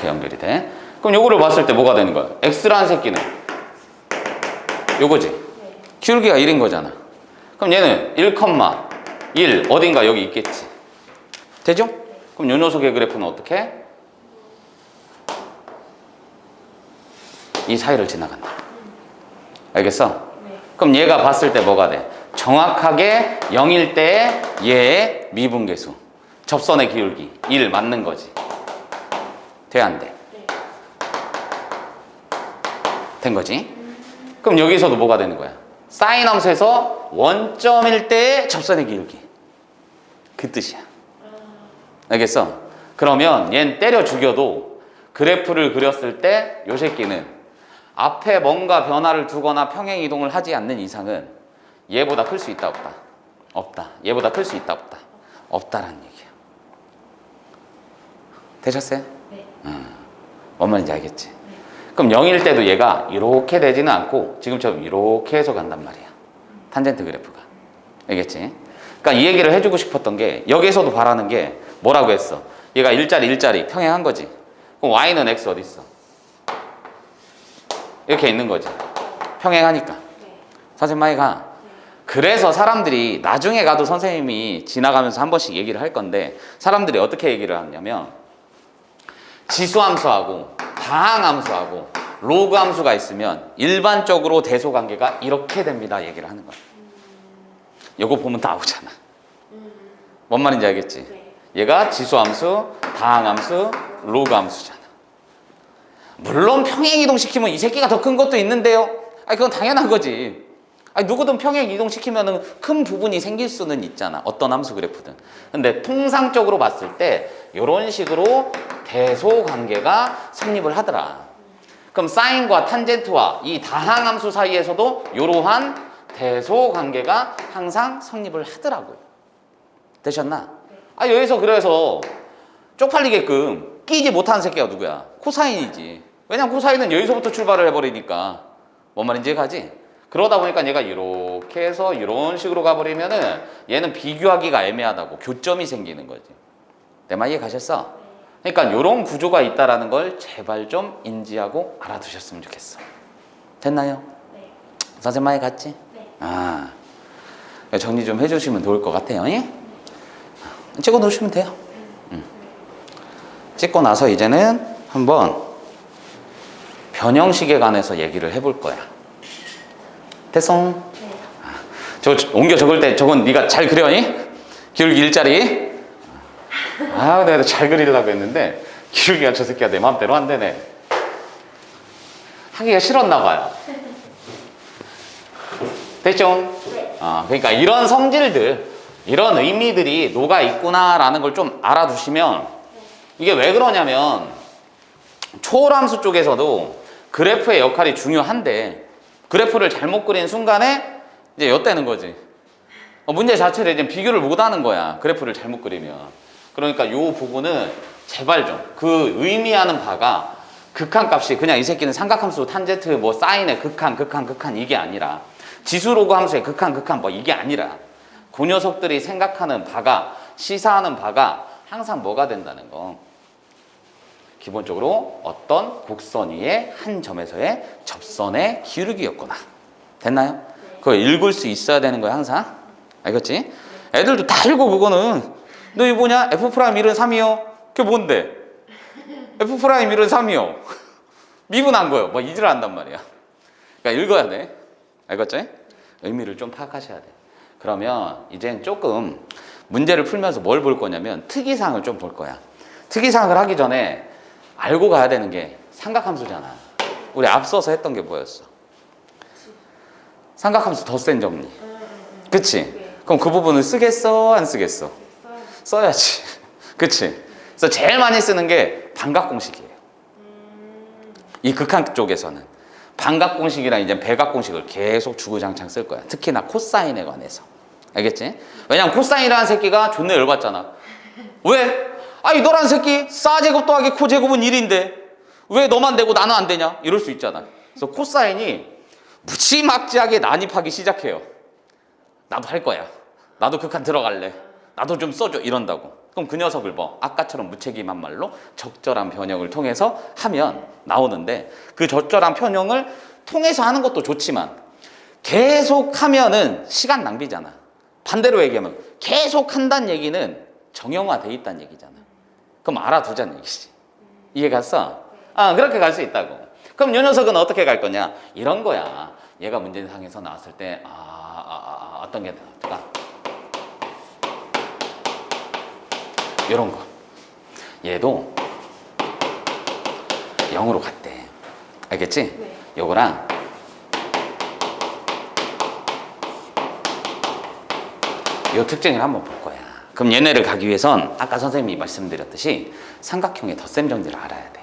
연결이 돼. 그럼 요거를 봤을 때 뭐가 되는 거야? X라는 새끼는 요거지. 기울기가 1인 거잖아. 그럼 얘는 1,1 어딘가 여기 있겠지. 되죠? 그럼 요 녀석의 그래프는 어떻게? 이 사이를 지나간다. 알겠어? 네. 그럼 얘가 봤을 때 뭐가 돼? 정확하게 0일 때 얘의 미분계수. 접선의 기울기 1 맞는 거지. 돼 안 돼? 네. 된 거지? 그럼 여기서도 뭐가 되는 거야? 사인 함수에서 원점일 때의 접선의 기울기. 그 뜻이야. 알겠어? 그러면 얘는 때려 죽여도 그래프를 그렸을 때 요 새끼는 앞에 뭔가 변화를 두거나 평행 이동을 하지 않는 이상은 얘보다 클 수 있다 없다? 없다. 얘보다 클 수 있다 없다? 없다라는 얘기야. 되셨어요? 네. 뭔 말인지 알겠지? 그럼 0일 때도 얘가 이렇게 되지는 않고 지금처럼 이렇게 해서 간단 말이야. 탄젠트 그래프가. 알겠지? 그러니까 이 얘기를 해주고 싶었던 게 여기에서도 바라는 게 뭐라고 했어? 얘가 일자리 평행한 거지. 그럼 y는 x 어디 있어? 이렇게 있는 거지. 평행하니까. 네. 선생님 많이 가. 그래서 사람들이 나중에 가도 선생님이 지나가면서 한 번씩 얘기를 할 건데 사람들이 어떻게 얘기를 하냐면 지수함수하고 다항함수하고 로그함수가 있으면 일반적으로 대소관계가 이렇게 됩니다 얘기를 하는 거야. 이거 보면 나오잖아. 뭔 말인지 알겠지? 네. 얘가 지수함수, 다항함수, 로그함수잖아. 물론 평행이동 시키면 이 새끼가 더 큰 것도 있는데요. 그건 당연한 거지. 누구든 평행 이동시키면 큰 부분이 생길 수는 있잖아. 어떤 함수 그래프든. 근데 통상적으로 봤을 때 이런 식으로 대소관계가 성립을 하더라. 그럼 사인과 탄젠트와 이 다항함수 사이에서도 이러한 대소관계가 항상 성립을 하더라고요. 되셨나? 여기서 그래서 쪽팔리게끔 끼지 못하는 새끼가 누구야? 코사인이지. 왜냐면 코사인은 여기서부터 출발을 해버리니까. 뭔 말인지 가지? 그러다 보니까 얘가 이렇게 해서 이런 식으로 가버리면은 얘는 비교하기가 애매하다고 교점이 생기는 거지. 내 말 이해 가셨어? 그러니까 이런 구조가 있다라는 걸 제발 좀 인지하고 알아두셨으면 좋겠어. 됐나요? 네. 선생님 많이 갔지? 네. 정리 좀 해주시면 좋을 것 같아요. 찍어 놓으시면 돼요. 찍고 나서 이제는 한번 변형식에 관해서 얘기를 해볼 거야. 됐어? 네. 저거 옮겨 적을 때 저건 네가 잘 그려? 기울기 일자리? 내가 잘 그리려고 했는데 기울기가 저 새끼가 내 마음대로 안 되네. 하기가 싫었나 봐요. 됐죠? 네. 그러니까 이런 성질들, 이런 의미들이 녹아 있구나라는 걸 좀 알아두시면 이게 왜 그러냐면 초월함수 쪽에서도 그래프의 역할이 중요한데 그래프를 잘못 그린 순간에 이제 엿대는 거지. 문제 자체를 이제 비교를 못 하는 거야. 그래프를 잘못 그리면. 그러니까 요 부분은 제발 좀 그 의미하는 바가 극한값이 그냥 이 새끼는 삼각함수 탄젠트 뭐 사인의 극한 이게 아니라 지수로그 함수의 극한 뭐 이게 아니라 그 녀석들이 생각하는 바가 시사하는 바가 항상 뭐가 된다는 거. 기본적으로 어떤 곡선 위의 한 점에서의 접선의 기울기였구나. 됐나요? 그거 읽을 수 있어야 되는 거야 항상. 알겠지? 애들도 다 읽어 그거는. 너 이거 뭐냐? F'1은 3이요? 그게 뭔데? F'1은 3이요. 미분한 거요. 뭐 이질 한단 말이야. 그러니까 읽어야 돼. 알겠지? 의미를 좀 파악하셔야 돼. 그러면 이젠 조금 문제를 풀면서 뭘 볼 거냐면 특이사항을 좀 볼 거야. 특이사항을 하기 전에 알고 가야 되는 게 삼각함수잖아. 우리 앞서서 했던 게 뭐였어? 삼각함수 덧셈 정리. 그치? 그럼 그 부분을 쓰겠어? 안 쓰겠어? 써야지. 그치? 그래서 제일 많이 쓰는 게 반각공식이에요. 이 극한 쪽에서는 반각공식이랑 이제 배각공식을 계속 주구장창 쓸 거야. 특히나 코사인에 관해서. 알겠지? 왜냐면 코사인이라는 새끼가 존나 열받잖아. 왜? 아이 너란 새끼 사제곱 더하기 코제곱은 1인데 왜 너만 되고 나는 안 되냐? 이럴 수 있잖아. 그래서 코사인이 무지막지하게 난입하기 시작해요. 나도 할 거야. 나도 극한 들어갈래. 나도 좀 써줘. 이런다고. 그럼 그 녀석을 뭐 아까처럼 무책임한 말로 적절한 변형을 통해서 하면 나오는데 그 적절한 변형을 통해서 하는 것도 좋지만 계속 하면은 시간 낭비잖아. 반대로 얘기하면 계속 한다는 얘기는 정형화돼 있다는 얘기잖아. 그럼 알아두자는 얘기지. 이해 갔어? 그렇게 갈 수 있다고. 그럼 이 녀석은 어떻게 갈 거냐? 이런 거야. 얘가 문제상에서 나왔을 때 어떤 게 나올까? 이런 거. 얘도 0으로 갔대. 알겠지? 네. 요거랑 요 특징을 한번 볼 거야. 그럼 얘네를 가기 위해선 아까 선생님이 말씀드렸듯이 삼각형의 덧셈 정리를 알아야 돼.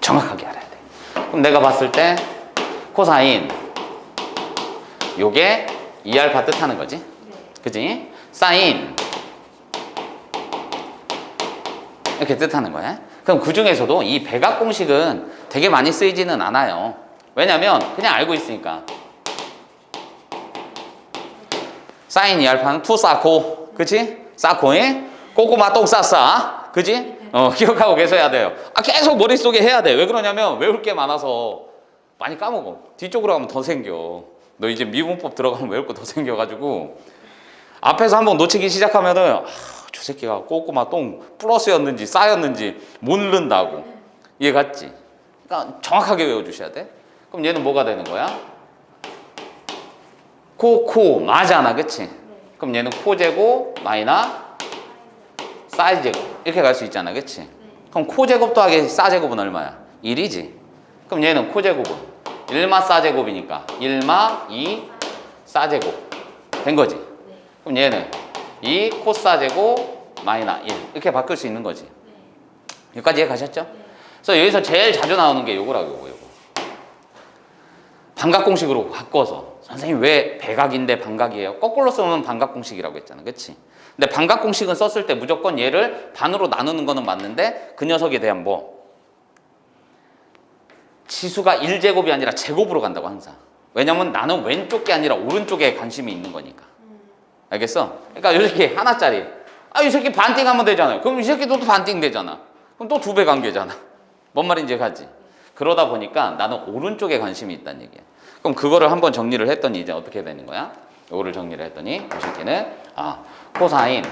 정확하게 알아야 돼. 그럼 내가 봤을 때 코사인 요게 2알파 뜻하는 거지? 그지? 사인 이렇게 뜻하는 거야. 그럼 그 중에서도 이 배각 공식은 되게 많이 쓰이지는 않아요. 왜냐면 그냥 알고 있으니까. 사인 2알파는 투 사코, 그치? 사코에 꼬꼬마 똥 싸싸, 그치? 기억하고 계셔야 돼요. 계속 머릿속에 해야 돼. 왜 그러냐면 외울 게 많아서 많이 까먹어. 뒤쪽으로 가면 더 생겨. 너 이제 미분법 들어가면 외울 거 더 생겨가지고 앞에서 한번 놓치기 시작하면은 저 새끼가 꼬꼬마 똥 플러스였는지 싸였는지 모른다고. 이해 갔지? 그러니까 정확하게 외워주셔야 돼. 그럼 얘는 뭐가 되는 거야? 코 맞잖아, 그치? 그럼 얘는 코제곱 마이나 사이제곱 이렇게 갈 수 있잖아, 그치? 그럼 코제곱 더하기 사제곱은 얼마야? 1이지. 그럼 얘는 코제곱은 1마 사제곱이니까 1마 2 사제곱 된 거지. 그럼 얘는 2 코사제곱 마이나 1 이렇게 바꿀 수 있는 거지. 여기까지 이해 가셨죠? 그래서 여기서 제일 자주 나오는 게 요거라고 요거. 반각공식으로 바꿔서 선생님 왜 배각인데 반각이에요? 거꾸로 쓰면 반각공식이라고 했잖아, 그치? 근데 반각공식은 썼을 때 무조건 얘를 반으로 나누는 거는 맞는데 그 녀석에 대한 뭐 지수가 1제곱이 아니라 제곱으로 간다고 항상. 왜냐면 나는 왼쪽 게 아니라 오른쪽에 관심이 있는 거니까. 알겠어? 그러니까 이 새끼 하나짜리 이 새끼 반띵하면 되잖아요. 그럼 이 새끼도 또 반띵 되잖아. 그럼 또 2배 관계잖아. 뭔 말인지 가지? 그러다 보니까 나는 오른쪽에 관심이 있다는 얘기야. 그럼 그거를 한번 정리를 했더니 이제 어떻게 되는 거야? 이거를 정리를 했더니 이 새끼는 코사인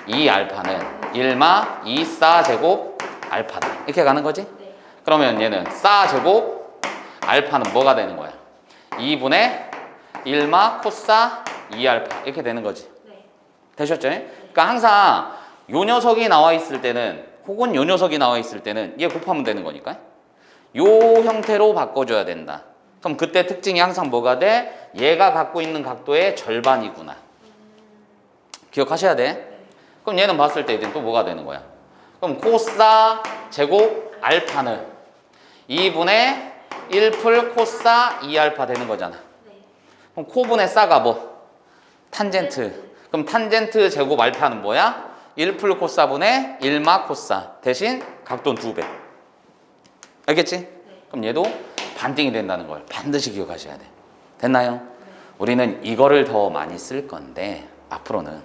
2알파는 1마 2사 제곱 알파다. 이렇게 가는 거지? 그러면 얘는 사 제곱 알파는 뭐가 되는 거야? 2분의 1마 코사 2알파 이렇게 되는 거지. 되셨죠? 그러니까 항상 요 녀석이 나와 있을 때는 혹은 요 녀석이 나와 있을 때는 얘 곱하면 되는 거니까 요 형태로 바꿔줘야 된다. 그럼 그때 특징이 항상 뭐가 돼? 얘가 갖고 있는 각도의 절반이구나. 기억하셔야 돼. 그럼 얘는 봤을 때 이제 또 뭐가 되는 거야? 그럼 코사 제곱 알파는 2분의 1풀 코사 2알파 되는 거잖아. 그럼 코분의 싸가 뭐? 탄젠트. 그럼 탄젠트 제곱 알파는 뭐야? 1 플 코사분의 1마 코사 대신 각도는 2배. 알겠지? 그럼 얘도 반띵이 된다는 걸 반드시 기억하셔야 돼. 됐나요? 우리는 이거를 더 많이 쓸 건데 앞으로는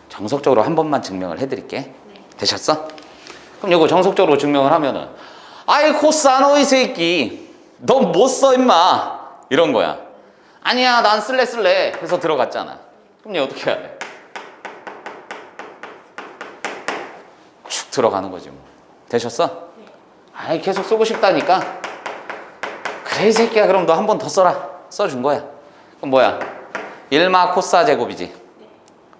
정석적으로 한 번만 증명을 해드릴게. 되셨어? 그럼 이거 정석적으로 증명을 하면은 아이 코사노 이 새끼 너 못 써 임마 이런 거야. 아니야 난 쓸래 해서 들어갔잖아. 그럼 얘 어떻게 해야 돼? 쭉 들어가는 거지 뭐. 되셨어? 아이 계속 쓰고 싶다니까. 그래 이 새끼야 그럼 너 한 번 더 써라. 써준 거야. 그럼 뭐야? 1마 코사 제곱이지.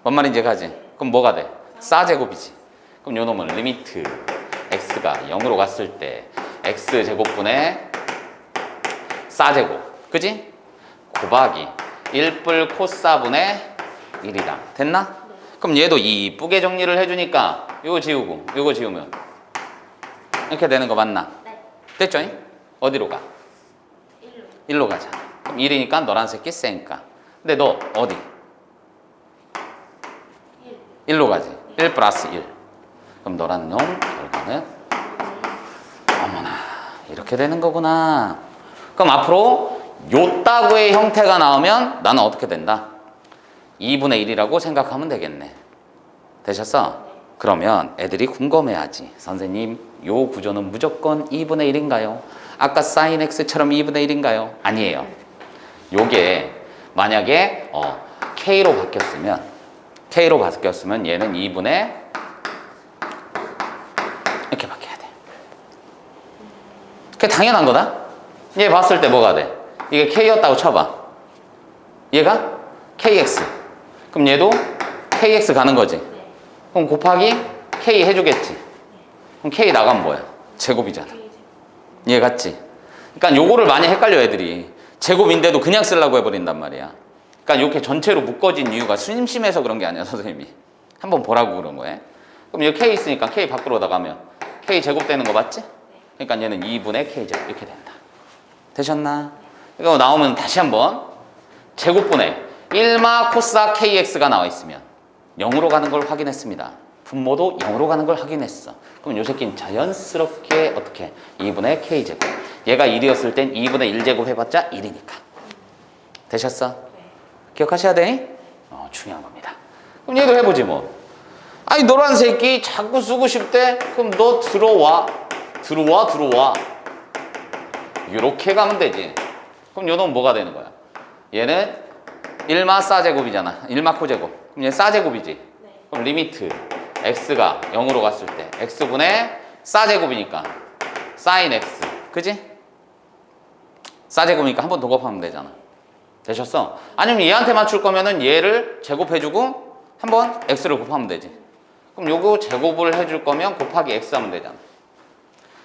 뭔 말인지 가지? 그럼 뭐가 돼? 사 제곱이지. 그럼 요 놈은 리미트 x가 0으로 갔을 때 x 제곱분의 사 제곱. 그지? 곱하기 1뿔 코사분의 1이다. 됐나? 그럼 얘도 이쁘게 정리를 해주니까 요거 지우고 요거 지우면 이렇게 되는 거 맞나? 됐죠? 어디로 가? 1로 가자. 그럼 1이니까 너란 새끼 쌩까. 근데 너 어디? 1로 가지. 1 플러스 1. 그럼 너란 놈 결과는 어머나 이렇게 되는 거구나. 그럼 앞으로 요따구의 형태가 나오면 나는 어떻게 된다? 2분의 1이라고 생각하면 되겠네. 되셨어? 그러면 애들이 궁금해하지. 선생님 요 구조는 무조건 2분의 1인가요? 아까 sin x처럼 2분의 1인가요? 아니에요. 요게 만약에 k로 바뀌었으면 얘는 2분의 이렇게 바뀌어야 돼. 그게 당연한 거다. 얘 봤을 때 뭐가 돼? 이게 k였다고 쳐봐. 얘가 kx. 그럼 얘도 kx 가는 거지. 그럼 곱하기 k 해주겠지. 그럼 k 나가면 뭐야? 제곱이잖아. 이해 갔지? 그러니까 요거를 많이 헷갈려 애들이. 제곱인데도 그냥 쓰려고 해버린단 말이야. 그러니까 이렇게 전체로 묶어진 이유가 심심해서 그런 게 아니야 선생님이. 한번 보라고 그런 거야. 그럼 여기 k 있으니까 k 밖으로 나가면 k 제곱 되는 거 맞지? 그러니까 얘는 2분의 k 제곱 이렇게 된다. 되셨나? 이거 나오면 다시 한번 제곱분의 1마 코사 kx가 나와 있으면 0으로 가는 걸 확인했습니다. 분모도 0으로 가는 걸 확인했어. 그럼 요 새끼는 자연스럽게 어떻게? 2분의 k제곱. 얘가 1이었을 땐 2분의 1제곱 해봤자 1이니까. 되셨어? 기억하셔야 돼? 중요한 겁니다. 그럼 얘도 해보지 뭐. 아니 노란 새끼 자꾸 쓰고 싶대? 그럼 너 들어와. 이렇게 가면 되지. 그럼 요 놈 뭐가 되는 거야? 얘는 1마 사제곱이잖아. 1마 코제곱. 그럼 얘 사제곱이지. 그럼 리미트 x가 0으로 갔을 때 x분의 사제곱이니까 sin x. 그지? 사제곱이니까 한 번 더 곱하면 되잖아. 되셨어? 아니면 얘한테 맞출 거면은 얘를 제곱해주고 한 번 x를 곱하면 되지. 그럼 요거 제곱을 해줄 거면 곱하기 x 하면 되잖아.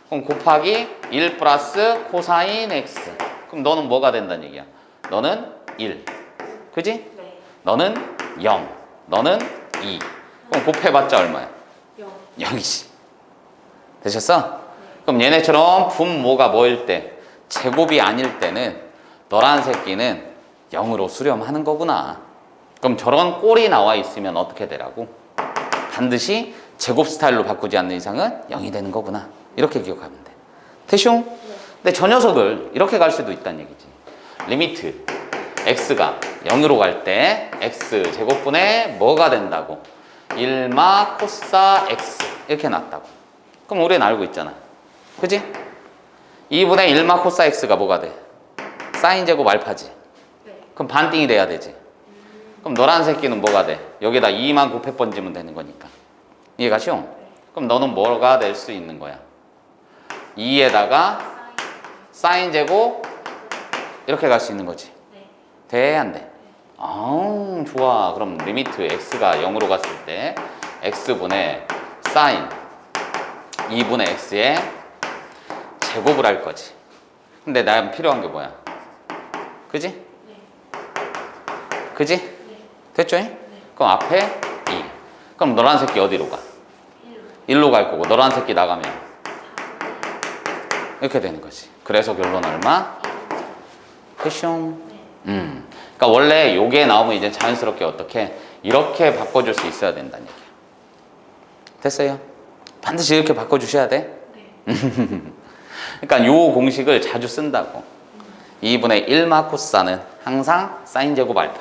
그럼 곱하기 1 플러스 코사인 x. 그럼 너는 뭐가 된다는 얘기야? 너는 1. 그지? 너는 0. 너는 2. 그럼 곱해봤자 얼마야? 0이지. 되셨어? 그럼 얘네처럼 분모가 뭐일 때? 제곱이 아닐 때는 너란 새끼는 0으로 수렴하는 거구나. 그럼 저런 꼴이 나와 있으면 어떻게 되라고? 반드시 제곱 스타일로 바꾸지 않는 이상은 0이 되는 거구나. 이렇게 기억하면 돼. 되쇼? 근데 저 녀석을 이렇게 갈 수도 있다는 얘기지. 리미트 x가 0으로 갈 때 x 제곱분의 뭐가 된다고? 1마 코사 x 이렇게 났다고. 그럼 우리는 알고 있잖아. 그지? 2분의 1마 코사 x가 뭐가 돼? 사인 제곱 알파지. 그럼 반띵이 돼야 되지. 그럼 너란 새끼는 뭐가 돼? 여기다 2만 곱해 번지면 되는 거니까. 이해가시오? 그럼 너는 뭐가 될 수 있는 거야? 2에다가 사인 제곱 이렇게 갈 수 있는 거지. 돼? 안 돼? 좋아. 그럼 리미트 x가 0으로 갔을 때 x분의 사인 2분의 x의 제곱을 할 거지. 근데 난 필요한 게 뭐야? 그지? 그지? 됐죠? 그럼 앞에 2. 그럼 너란 새끼 어디로 가? 1로 갈 거고 너란 새끼 나가면 이렇게 되는 거지. 그래서 결론 얼마? 패션. 그러니까 원래 요게 나오면 이제 자연스럽게 어떻게 이렇게 바꿔줄 수 있어야 된다는 얘기야. 됐어요? 반드시 이렇게 바꿔주셔야 돼. 그러니까 요 공식을 자주 쓴다고. 2분의 1마 코사는 항상 사인 제곱 알파.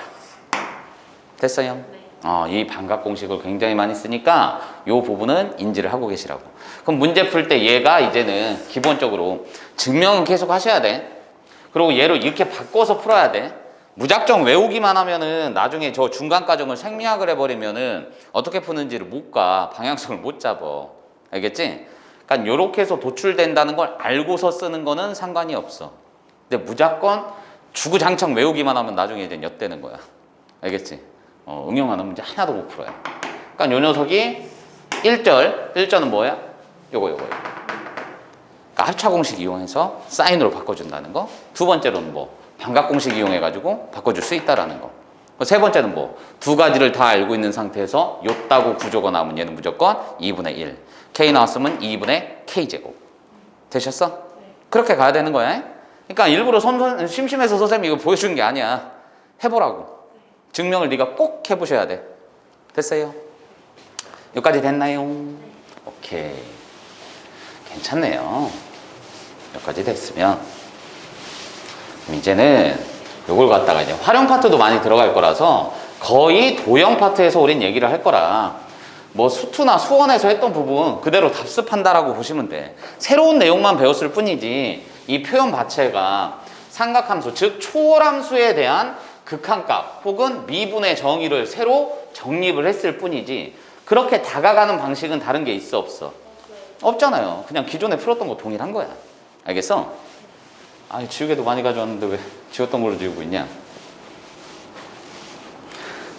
됐어요? 이 반각 공식을 굉장히 많이 쓰니까 요 부분은 인지를 하고 계시라고. 그럼 문제 풀 때 얘가 이제는 기본적으로 증명은 계속 하셔야 돼. 그리고 얘를 이렇게 바꿔서 풀어야 돼. 무작정 외우기만 하면은 나중에 저 중간 과정을 생략을 해버리면은 어떻게 푸는지를 못 가. 방향성을 못 잡아. 알겠지? 그러니까 요렇게 해서 도출된다는 걸 알고서 쓰는 거는 상관이 없어. 근데 무조건 주구장창 외우기만 하면 나중에 이제 엿되는 거야. 알겠지? 응용하는 문제 하나도 못 풀어요. 그러니까 요 녀석이 1절은 뭐야? 요거. 그러니까 합차 공식 이용해서 사인으로 바꿔준다는 거. 두 번째로는 뭐? 반각 공식 이용해가지고 바꿔줄 수 있다라는 거. 세 번째는 뭐? 두 가지를 다 알고 있는 상태에서 요따고 구조가 나오면 얘는 무조건 2분의 1. K 나왔으면 2분의 K제곱. 되셨어? 네. 그렇게 가야 되는 거야. 그러니까 일부러 심심해서 선생님이 이거 보여준 게 아니야. 해보라고. 증명을 네가 꼭 해보셔야 돼. 됐어요? 여기까지 됐나요? 오케이. 괜찮네요. 여기까지 됐으면 그럼 이제는 요걸 갖다가 이제 활용 파트도 많이 들어갈 거라서 거의 도형 파트에서 우린 얘기를 할 거라 뭐 수투나 수원에서 했던 부분 그대로 답습한다라고 보시면 돼. 새로운 내용만 배웠을 뿐이지 이 표현 자체가 삼각함수 즉 초월함수에 대한 극한값 혹은 미분의 정의를 새로 정립을 했을 뿐이지 그렇게 다가가는 방식은 다른 게 있어 없어? 없잖아요. 그냥 기존에 풀었던 거 동일한 거야. 알겠어? 아니 지우개도 많이 가져왔는데 왜 지웠던 걸로 지우고 있냐?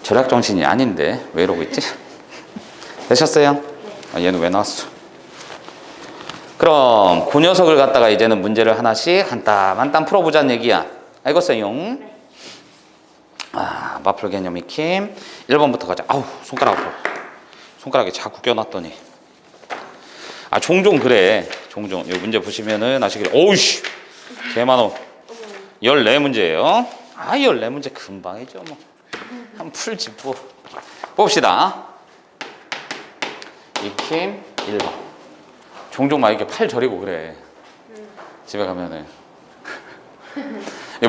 절약정신이 아닌데 왜 이러고 있지? 되셨어요? 얘는 왜 나왔어? 그럼 그 녀석을 갖다가 이제는 문제를 하나씩 한 땀 한 땀 풀어보자는 얘기야. 알겠어요? 마플 개념 익힘 1번부터 가자. 아우 손가락 아파. 손가락에 자꾸 껴놨더니 종종 그래. 종종 여기 문제 보시면은 아시기를 어우씨 개만호 14문제예요 14문제 금방이죠 뭐. 한번 풀지 뭐. 봅시다. 익힘 1번. 종종 막 이렇게 팔 저리고 그래. 집에 가면은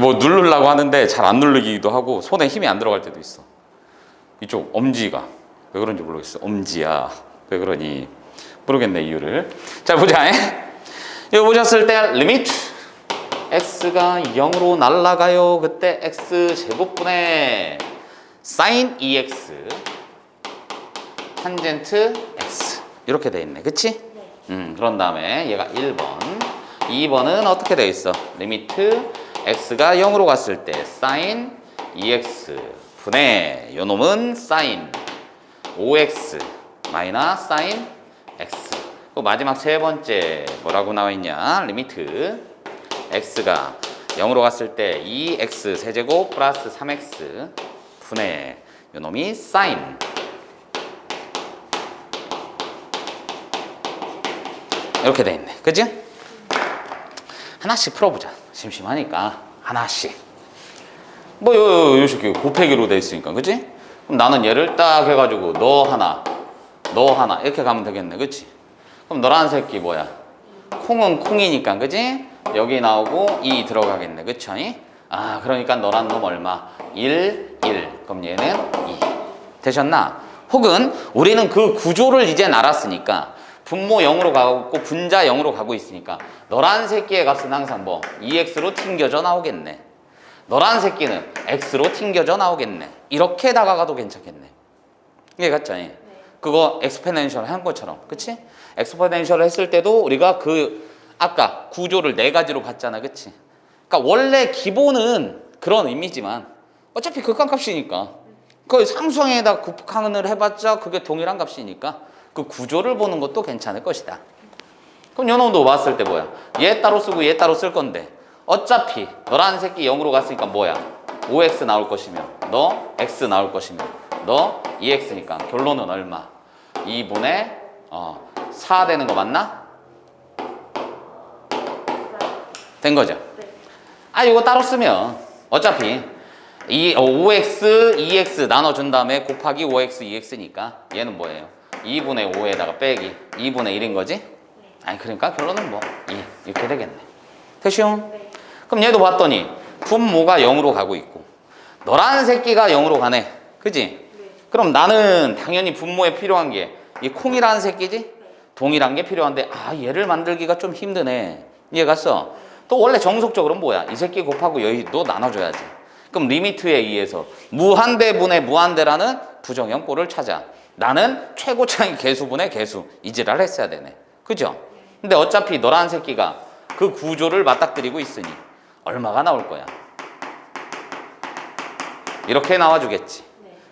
뭐 누르려고 하는데 잘 안 누르기도 하고 손에 힘이 안 들어갈 때도 있어. 이쪽 엄지가 왜 그런지 모르겠어. 엄지야 왜 그러니 모르겠네 이유를. 자 보자. 이거 보셨을 때 리미트 x가 0으로 날아가요. 그때 x 제곱분의 sin 2x 탄젠트 x 이렇게 돼 있네. 그치? 그런 다음에 얘가 1번 2번은 어떻게 돼 있어? 리미트 x가 0으로 갔을 때 sin 2x 분의 요 놈은 sin 5x 마이너스 sin x. 그 마지막 세 번째 뭐라고 나와 있냐? 리미트 x가 0으로 갔을 때 2x 세제곱 플러스 3x 분의 요 놈이 sin 이렇게 돼 있네. 그지? 하나씩 풀어보자. 심심하니까 하나씩. 뭐 요 새끼 곱하기로 돼 있으니까. 그지? 그럼 나는 얘를 딱 해가지고 너 하나 이렇게 가면 되겠네. 그치? 그럼 너라는 새끼 뭐야? 콩은 콩이니까. 그지? 여기 나오고 2 들어가겠네. 그쵸? 그러니까 너란 놈 얼마? 1 그럼 얘는 2 되셨나? 혹은 우리는 그 구조를 이젠 알았으니까 분모 0으로 가고 분자 0으로 가고 있으니까 너란 새끼의 값은 항상 뭐 2x로 튕겨져 나오겠네. 너란 새끼는 x로 튕겨져 나오겠네. 이렇게 다가가도 괜찮겠네. 이게 같죠? 네. 그거 엑스포넨셜 한 것처럼. 그치? 엑스포넨셜 했을 때도 우리가 그 아까 구조를 네 가지로 봤잖아. 그치? 그러니까 원래 기본은 그런 의미지만 어차피 극한값이니까 그 상수항에다 곱항을 해봤자 그게 동일한 값이니까 그 구조를 보는 것도 괜찮을 것이다. 그럼 요놈도 봤을 때 뭐야? 얘 따로 쓰고 얘 따로 쓸 건데 어차피 너라는 새끼 0으로 갔으니까 뭐야? 5x 나올 것이며 너 x 나올 것이며 너 2x니까 결론은 얼마? 2분의 4 되는 거 맞나? 된 거죠? 이거 따로 쓰면 어차피 5x, 2x 나눠준 다음에 곱하기 5x, 2x니까 얘는 뭐예요? 2분의 5에다가 빼기 2분의 1인 거지? 아니 그러니까 결론은 뭐 2 이렇게 되겠네. 됐슈? 그럼 얘도 봤더니 분모가 0으로 가고 있고 너란 새끼가 0으로 가네. 그지? 그럼 나는 당연히 분모에 필요한 게 이 콩이라는 새끼지? 동일한 게 필요한데 얘를 만들기가 좀 힘드네. 이해 갔어? 또 원래 정석적으로는 뭐야? 이 새끼 곱하고 여기도 나눠줘야지. 그럼 리미트에 의해서 무한대분의 무한대라는 부정형꼴을 찾아. 나는 최고차의 개수분의 개수 이 지랄을 했어야 되네. 그죠? 근데 어차피 너란 새끼가 그 구조를 맞닥뜨리고 있으니 얼마가 나올 거야? 이렇게 나와주겠지.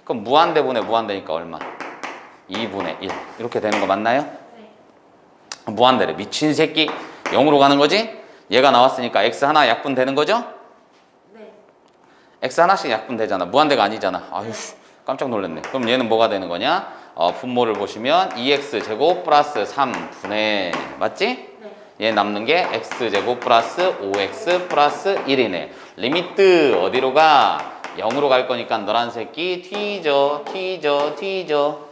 그럼 무한대분의 무한대니까 얼마? 2분의 1 이렇게 되는 거 맞나요? 무한대래. 미친 새끼 0으로 가는 거지? 얘가 나왔으니까 x 하나 약분되는 거죠? x 하나씩 약분되잖아. 무한대가 아니잖아. 아유 깜짝 놀랐네. 그럼 얘는 뭐가 되는 거냐? 분모를 보시면 2x 제곱 플러스 3분의 맞지? 얘 남는 게 x제곱 플러스 5x 플러스 1이네. 리미트 어디로 가? 0으로 갈 거니까 너란 새끼 튀죠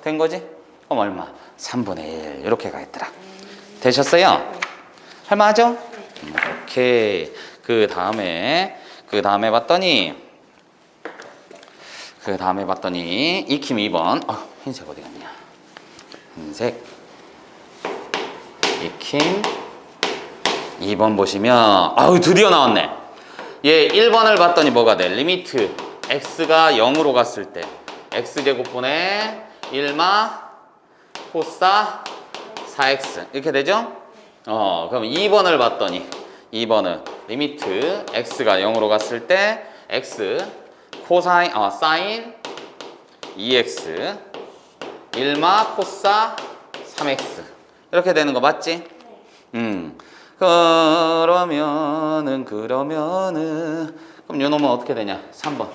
된 거지? 그럼 얼마? 3분의 1 이렇게 가있더라. 되셨어요? 할만하죠? 오케이. 그 다음에 봤더니 익힘 2번 흰색 어디 갔냐? 흰색 익힘 2번 보시면 드디어 나왔네. 얘 1번을 봤더니 뭐가 돼? 리미트 x가 0으로 갔을 때 x제곱분의 1마 코사 4x 이렇게 되죠? 그럼 2번을 봤더니 2번은 리미트 x가 0으로 갔을 때 x 코사인 사인 2x 1마 코사 3x 이렇게 되는 거 맞지? 그러면은 그럼 요 놈은 어떻게 되냐? 3번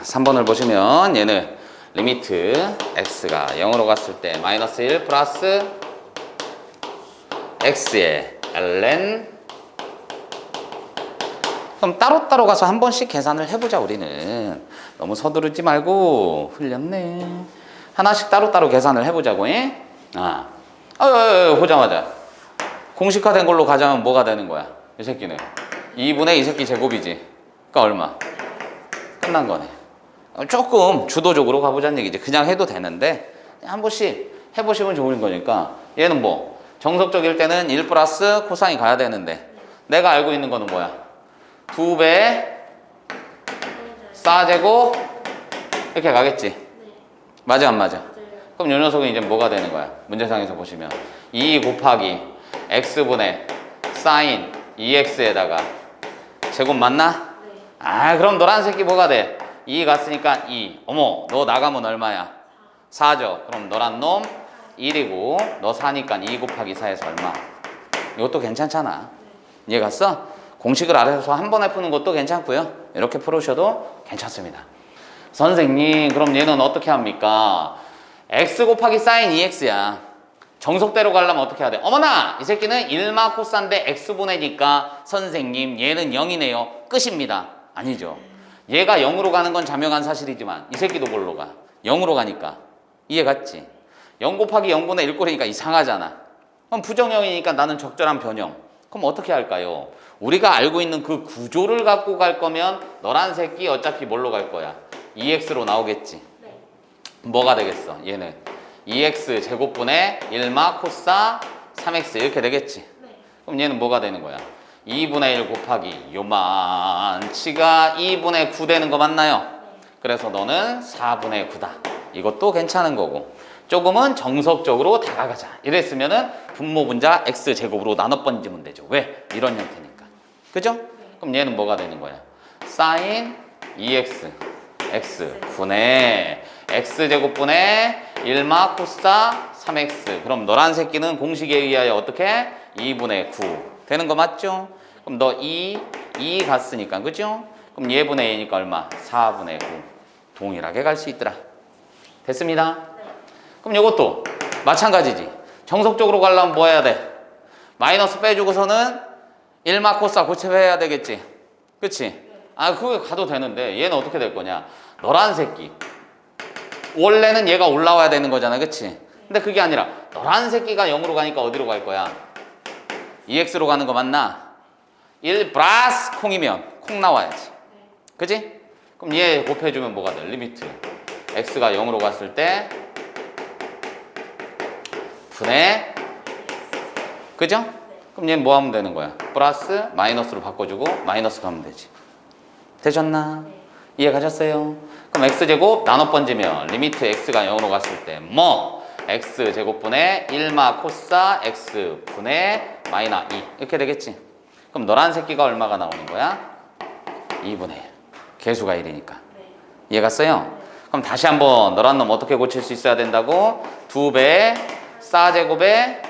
3번을 보시면 얘는 리미트 x가 0으로 갔을 때 마이너스 1 플러스 x의 ln 그럼 따로따로 가서 한 번씩 계산을 해보자. 우리는 너무 서두르지 말고 흘렸네. 하나씩 따로따로 계산을 해보자고. 보자마자 공식화된 걸로 가자면 뭐가 되는 거야? 이 새끼는 2분의 이 새끼 제곱이지. 그러니까 얼마? 끝난 거네. 조금 주도적으로 가보자는 얘기지. 그냥 해도 되는데 한 번씩 해보시면 좋은 거니까. 얘는 뭐 정석적일 때는 1 플러스 코사인 가야 되는데 내가 알고 있는 거는 뭐야? 2배 사제곱 이렇게 가겠지. 맞아 안 맞아? 그럼 이 녀석은 이제 뭐가 되는 거야? 문제상에서 보시면 2 곱하기 x분의 사인 2x에다가 제곱 맞나? 그럼 너란 새끼 뭐가 돼? 2 갔으니까 2. 어머, 너 나가면 얼마야? 4죠. 그럼 너란 놈 1이고 너 4니까 2 곱하기 4에서 얼마? 이것도 괜찮잖아. 이해 갔어? 공식을 알아서 한 번에 푸는 것도 괜찮고요. 이렇게 풀으셔도 괜찮습니다. 선생님, 그럼 얘는 어떻게 합니까? x 곱하기 사인 2x야. 정석대로 가려면 어떻게 해야 돼? 어머나! 이 새끼는 1마 코사인데 x분해니까 선생님 얘는 0이네요. 끝입니다. 아니죠. 얘가 0으로 가는 건 자명한 사실이지만 이 새끼도 뭘로 가? 0으로 가니까. 이해 갔지? 0 곱하기 0분의 1꼴이니까 이상하잖아. 그럼 부정형이니까 나는 적절한 변형. 그럼 어떻게 할까요? 우리가 알고 있는 그 구조를 갖고 갈 거면 너란 새끼 어차피 뭘로 갈 거야? 2x로 나오겠지. 뭐가 되겠어? 얘는 2x 제곱분의 1마 코사 3x 이렇게 되겠지. 그럼 얘는 뭐가 되는 거야? 2분의 1 곱하기 요만치가 2분의 9 되는 거 맞나요? 그래서 너는 4분의 9다. 이것도 괜찮은 거고. 조금은 정석적으로 다가가자. 이랬으면은 분모 분자 x제곱으로 나눠 번지면 되죠. 왜? 이런 형태니까. 그죠? 그럼 얘는 뭐가 되는 거야? 사인 2x x 분의 x제곱분의 1마 코사 3x. 그럼 너란 새끼는 공식에 의하여 어떻게? 2분의 9 되는 거 맞죠? 그럼 너 2 갔으니까 그죠? 그럼 얘분의 얘니까 얼마? 4분의 9 동일하게 갈 수 있더라. 됐습니다. 그럼 이것도 마찬가지지. 정석적으로 가려면 뭐 해야 돼? 마이너스 빼주고서는 1마 코사 고쳐해야 되겠지. 그치? 아, 그거 가도 되는데 얘는 어떻게 될 거냐? 노란 새끼. 원래는 얘가 올라와야 되는 거잖아, 그치? 근데 그게 아니라 노란 새끼가 0으로 가니까 어디로 갈 거야? EX로 가는 거 맞나? 1 플러스 콩이면 콩 나와야지. 그치? 그럼 얘 곱해주면 뭐가 돼? 리미트 x가 0으로 갔을 때 분의, 그죠? 그럼 얘는 뭐 하면 되는 거야? 플러스 마이너스로 바꿔주고 마이너스 가면 되지. 되셨나? 이해 가셨어요? 그럼 x제곱 나눠 번지면 리미트 x가 0으로 갔을 때 뭐? x제곱분의 1마 코사 x 분의 마이너 2 이렇게 되겠지? 그럼 노란 새끼가 얼마가 나오는 거야? 2분의 1. 개수가 1이니까. 이해 갔어요? 그럼 다시 한번 노란 놈 어떻게 고칠 수 있어야 된다고? 2배 싸제곱에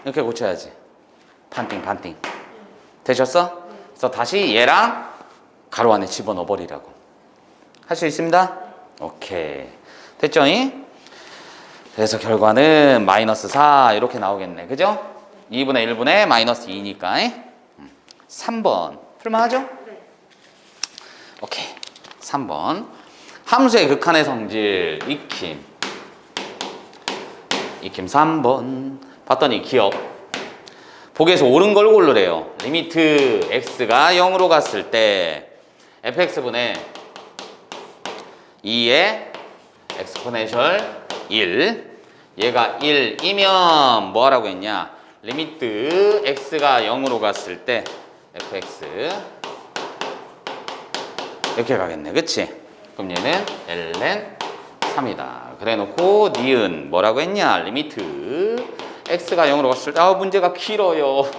이렇게 고쳐야지. 반띵. 되셨어? 그래서 다시 얘랑 가로 안에 집어넣어 버리라고. 할 수 있습니다? 오케이. 됐죠? 그래서 결과는 마이너스 4 이렇게 나오겠네. 그죠? 2분의 1분의 마이너스 2니까 3번 풀만하죠? 오케이. 3번 함수의 극한의 성질 익힘 3번 봤더니 기억 보기에서 옳은 걸 고르래요. 리미트 x가 0으로 갔을 때 fx분의 2의 엑스포네셜 1 얘가 1이면 뭐 하라고 했냐? 리미트 x가 0으로 갔을 때 fx 이렇게 가겠네. 그치? 그럼 얘는 ln 3이다. 그래 놓고 니은 뭐라고 했냐? 리미트 x가 0으로 갔을 때 문제가 길어요.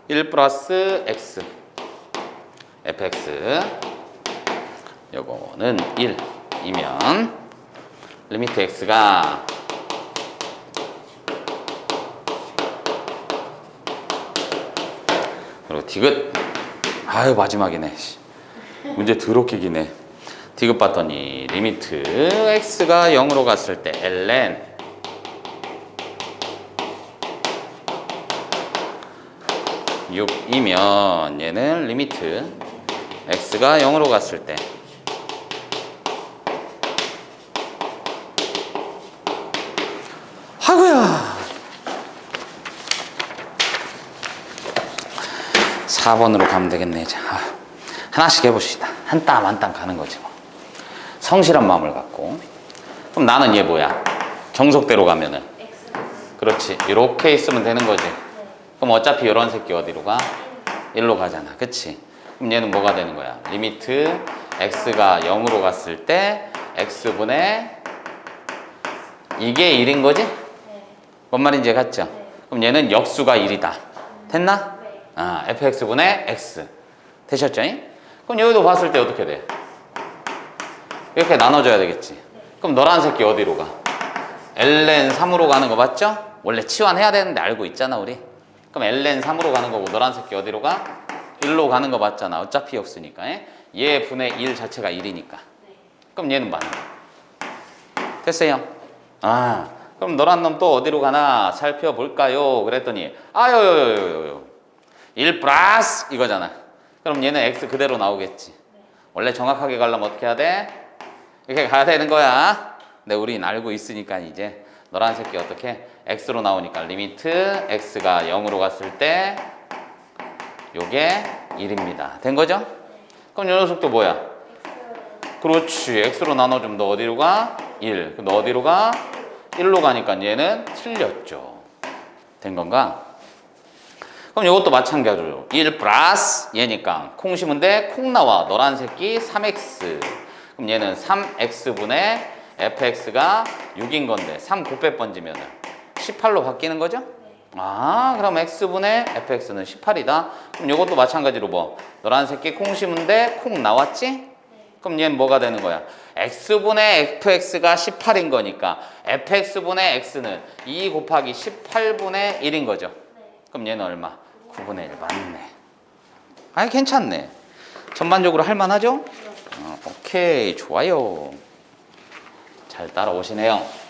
1 플러스 x fx 요거는 1이면 리미트 x가 그리고 디귿 아유 마지막이네. 문제 더럽게 기네. 디귿 봤더니 리미트 x가 0으로 갔을 때 ln 6이면 얘는 리미트 x가 0으로 갔을 때 아구야 4번으로 가면 되겠네. 자, 하나씩 해봅시다. 한 땀 한 땀 가는 거지 뭐. 성실한 마음을 갖고. 그럼 나는 얘 뭐야? 정석대로 가면은 그렇지 이렇게 있으면 되는 거지. 그럼 어차피 이런 새끼 어디로 가? 1로 가잖아. 그치? 그럼 얘는 뭐가 되는 거야? 리미트 x가 0으로 갔을 때 x분의 이게 1인 거지? 뭔 말인지 이해갔죠? 그럼 얘는 역수가 1이다. 됐나? 아, fx분의 x. 되셨죠? 그럼 여기도 봤을 때 어떻게 돼? 이렇게 나눠줘야 되겠지. 그럼 노란 새끼 어디로 가? ln 3으로 가는 거 맞죠? 원래 치환해야 되는데 알고 있잖아 우리. 그럼 ln 3으로 가는 거고 노란 새끼 어디로 가? 1로 가는 거 맞잖아. 어차피 역수니까. 얘 분의 1 자체가 1이니까. 그럼 얘는 맞는 거. 됐어요? 아, 그럼 노란 놈 또 어디로 가나 살펴볼까요? 그랬더니 아요요요요요 1 플러스 이거잖아. 그럼 얘는 x 그대로 나오겠지. 원래 정확하게 가려면 어떻게 해야 돼? 이렇게 가야 되는 거야. 근데 우린 알고 있으니까 이제 노란 새끼 어떻게? x로 나오니까 리미트 x가 0으로 갔을 때 요게 1입니다. 된 거죠? 그럼 요 녀석도 뭐야? 그렇지. x로 나눠주면 너 어디로 가? 1. 그럼 너 어디로 가? 1로 가니까 얘는 틀렸죠. 된 건가? 그럼 이것도 마찬가지로 1 플러스 얘니까 콩 심은 데 콩 나와. 노란 새끼 3x. 그럼 얘는 3x분의 fx가 6인 건데 3 곱해 번지면 18로 바뀌는 거죠? 아, 그럼 x분의 fx는 18이다. 그럼 이것도 마찬가지로 뭐 노란 새끼 콩 심은 데 콩 나왔지? 그럼 얘는 뭐가 되는 거야? x분의 fx가 18인 거니까 fx분의 x는 2 곱하기 18분의 1인 거죠. 그럼 얘는 얼마? 9분의 1 맞네. 아니 괜찮네. 전반적으로 할만하죠? 오케이 좋아요. 잘 따라오시네요.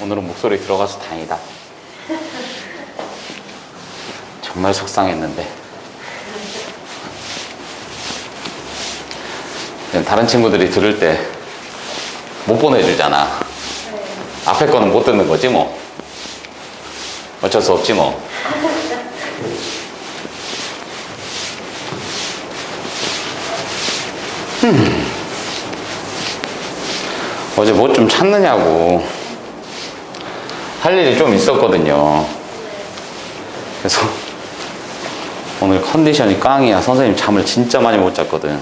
오늘은 목소리 들어가서 다행이다. 정말 속상했는데. 다른 친구들이 들을 때 못 보내주잖아. 앞에 거는 못 듣는 거지 뭐. 어쩔 수 없지 뭐. 어제 뭐 좀 찾느냐고. 할 일이 좀 있었거든요. 그래서 오늘 컨디션이 깡이야. 선생님 잠을 진짜 많이 못 잤거든.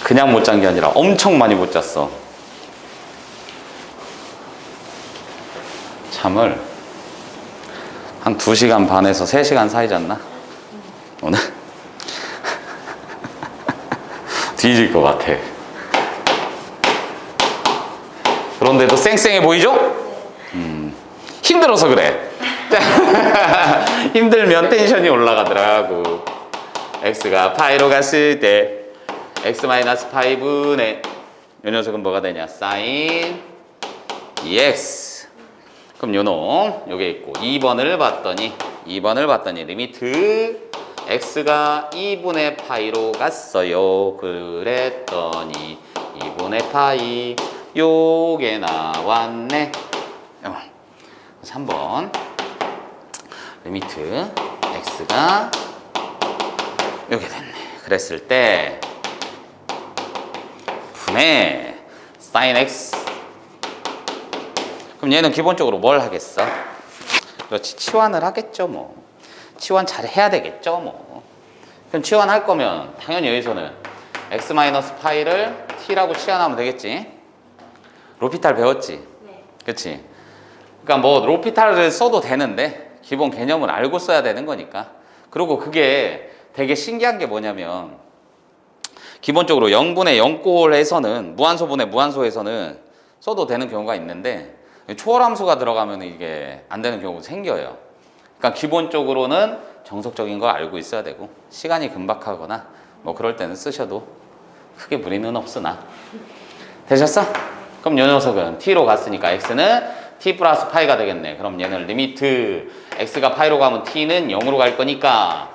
그냥 못 잔 게 아니라 엄청 많이 못 잤어. 잠을 한 2시간 반에서 3시간 사이 잤나? 오늘? 뒤질 것 같아. 그런데도 쌩쌩해 보이죠? 힘들어서 그래. 힘들면 텐션이 올라가더라고. x가 파이로 갔을 때 x-파이분의 이 녀석은 뭐가 되냐? sin 2x. 그럼 요놈 요게 있고 2번을 봤더니 리미트 x가 2분의 파이로 갔어요. 그랬더니 2분의 파이 요게 나왔네. 3번 리미트 x가 요게 됐네. 그랬을 때 분의 sin x. 그럼 얘는 기본적으로 뭘 하겠어? 그렇지, 치환을 하겠죠 뭐. 치환 잘 해야 되겠죠 뭐. 그럼 치환할 거면 당연히 여기서는 x-파이를 t라고 치환하면 되겠지. 로피탈 배웠지? 네. 그치? 그러니까 뭐 로피탈을 써도 되는데 기본 개념을 알고 써야 되는 거니까. 그리고 그게 되게 신기한 게 뭐냐면 기본적으로 0분의 0꼴에서는 무한소분의 무한소에서는 써도 되는 경우가 있는데 초월함수가 들어가면 이게 안 되는 경우가 생겨요. 그러니까 기본적으로는 정석적인 거 알고 있어야 되고 시간이 금박하거나 뭐 그럴 때는 쓰셔도 크게 무리는 없으나. 되셨어? 그럼 이 녀석은 t로 갔으니까 x는 t 플러스 파이가 되겠네. 그럼 얘는 리미트 x가 파이로 가면 t는 0으로 갈 거니까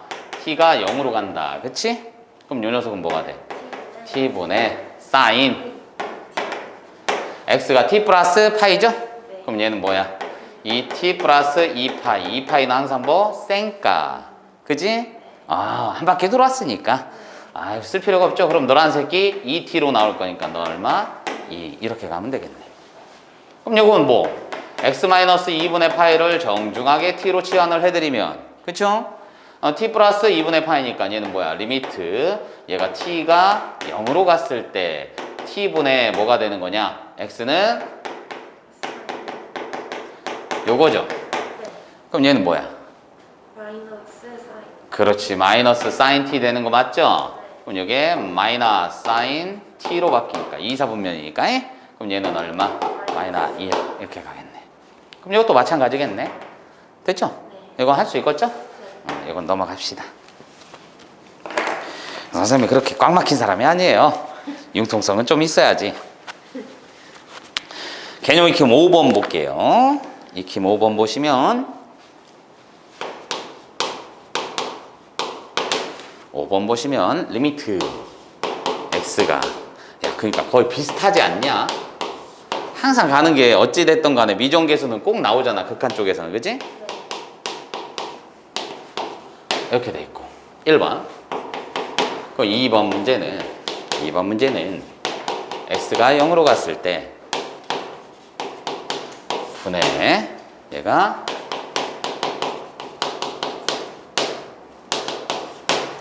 t가 0으로 간다. 그치? 그럼 이 녀석은 뭐가 돼? t분의 sin x가 t 플러스 파이죠? 그럼 얘는 뭐야? 2t 플러스 2파이. 2파이는 항상 뭐? 쌩까. 그지? 아, 한 바퀴 돌았으니까. 아, 쓸 필요가 없죠. 그럼 노란색이 2t로 나올 거니까 너 얼마? 2. 이렇게 가면 되겠네. 그럼 요건 뭐? x-2분의 파이를 정중하게 t로 치환을 해드리면, 그쵸? t 플러스 2분의 파이니까 얘는 뭐야? 리미트. 얘가 t가 0으로 갔을 때 t분의 뭐가 되는 거냐? x는 요거죠? 그럼 얘는 뭐야? 마이너스 사인. 그렇지. 마이너스 sin t 되는 거 맞죠? 그럼 이게 마이너스 sin t로 바뀌니까 2사분면이니까. 그럼 얘는 얼마? 마이너스 2 이렇게 가겠네. 그럼 이것도 마찬가지겠네. 됐죠? 이건 할 수 있겠죠? 이건 넘어갑시다. 선생님이 그렇게 꽉 막힌 사람이 아니에요. 융통성은 좀 있어야지. 개념 익힘 5번 볼게요. 익힘 5번 보시면 5번 보시면 리미트 x가, 야, 그러니까 거의 비슷하지 않냐? 항상 가는 게 어찌 됐든 간에 미정계수는 꼭 나오잖아. 극한 쪽에서는. 그치? 이렇게 돼 있고 1번. 그럼 2번 문제는 x가 0으로 갔을 때 분의 얘가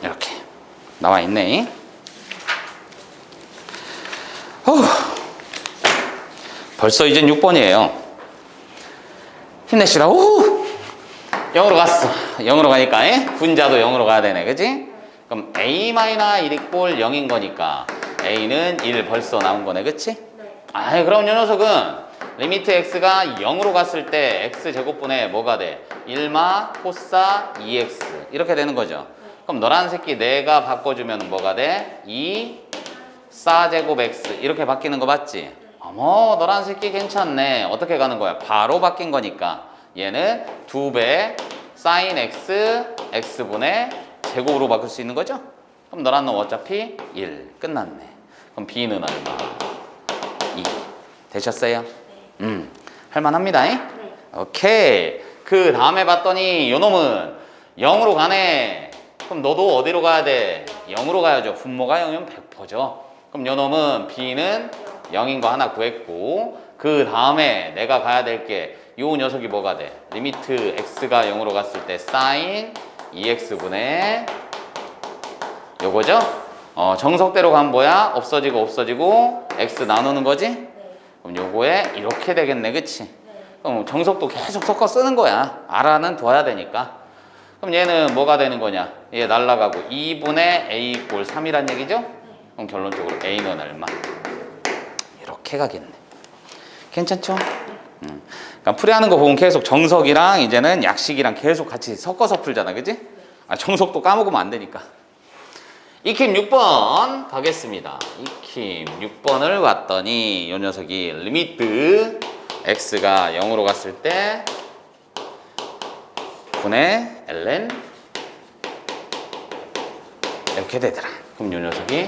이렇게 나와 있네. 벌써 이젠 6번이에요. 힘내시라. 오! 0으로 갔어. 0으로 가니까 분자도 0으로 가야 되네. 그치? 그럼 a-1 이꼴 0인 거니까 a는 1 벌써 나온 거네. 그치? 네. 아, 그럼 이 녀석은 리미트 x가 0으로 갔을 때 x제곱분의 뭐가 돼? 1마 코사 2x 이렇게 되는 거죠. 그럼 너란 새끼 내가 바꿔주면 뭐가 돼? 2 4제곱 x 이렇게 바뀌는 거 맞지? 어머, 너란 새끼 괜찮네. 어떻게 가는 거야? 바로 바뀐 거니까 얘는 2배 sin x x분의 제곱으로 바꿀 수 있는 거죠? 그럼 너란 놈 어차피 1 끝났네. 그럼 b는 얼마? 2 되셨어요? 할만합니다. 네. 오케이. 그 다음에 봤더니 요 놈은 0으로 가네. 그럼 너도 어디로 가야 돼? 0으로 가야죠. 분모가 0이면 100%죠. 그럼 요 놈은 b는 0인 거 하나 구했고, 그 다음에 내가 가야 될 게 요 녀석이 뭐가 돼? 리미트 x가 0으로 갔을 때 sin 2x분의 요거죠? 정석대로 가면 뭐야? 없어지고 x 나누는 거지? 네. 그럼 요거에 이렇게 되겠네, 그치? 네. 그럼 정석도 계속 섞어 쓰는 거야. 알아는 둬야 되니까. 그럼 얘는 뭐가 되는 거냐? 얘 날라가고 2분의 a 꼴 3이란 얘기죠? 그럼 결론적으로 a는 얼마? 이렇게 가겠네. 괜찮죠? 그러니까 풀이하는 거 보면 계속 정석이랑 이제는 약식이랑 계속 같이 섞어서 풀잖아, 그지? 정석도 까먹으면 안 되니까. 익힘 6번 가겠습니다. 익힘 6번을 봤더니 이 녀석이 리미트 x가 0으로 갔을 때 분의 ln 이렇게 되더라. 그럼 이 녀석이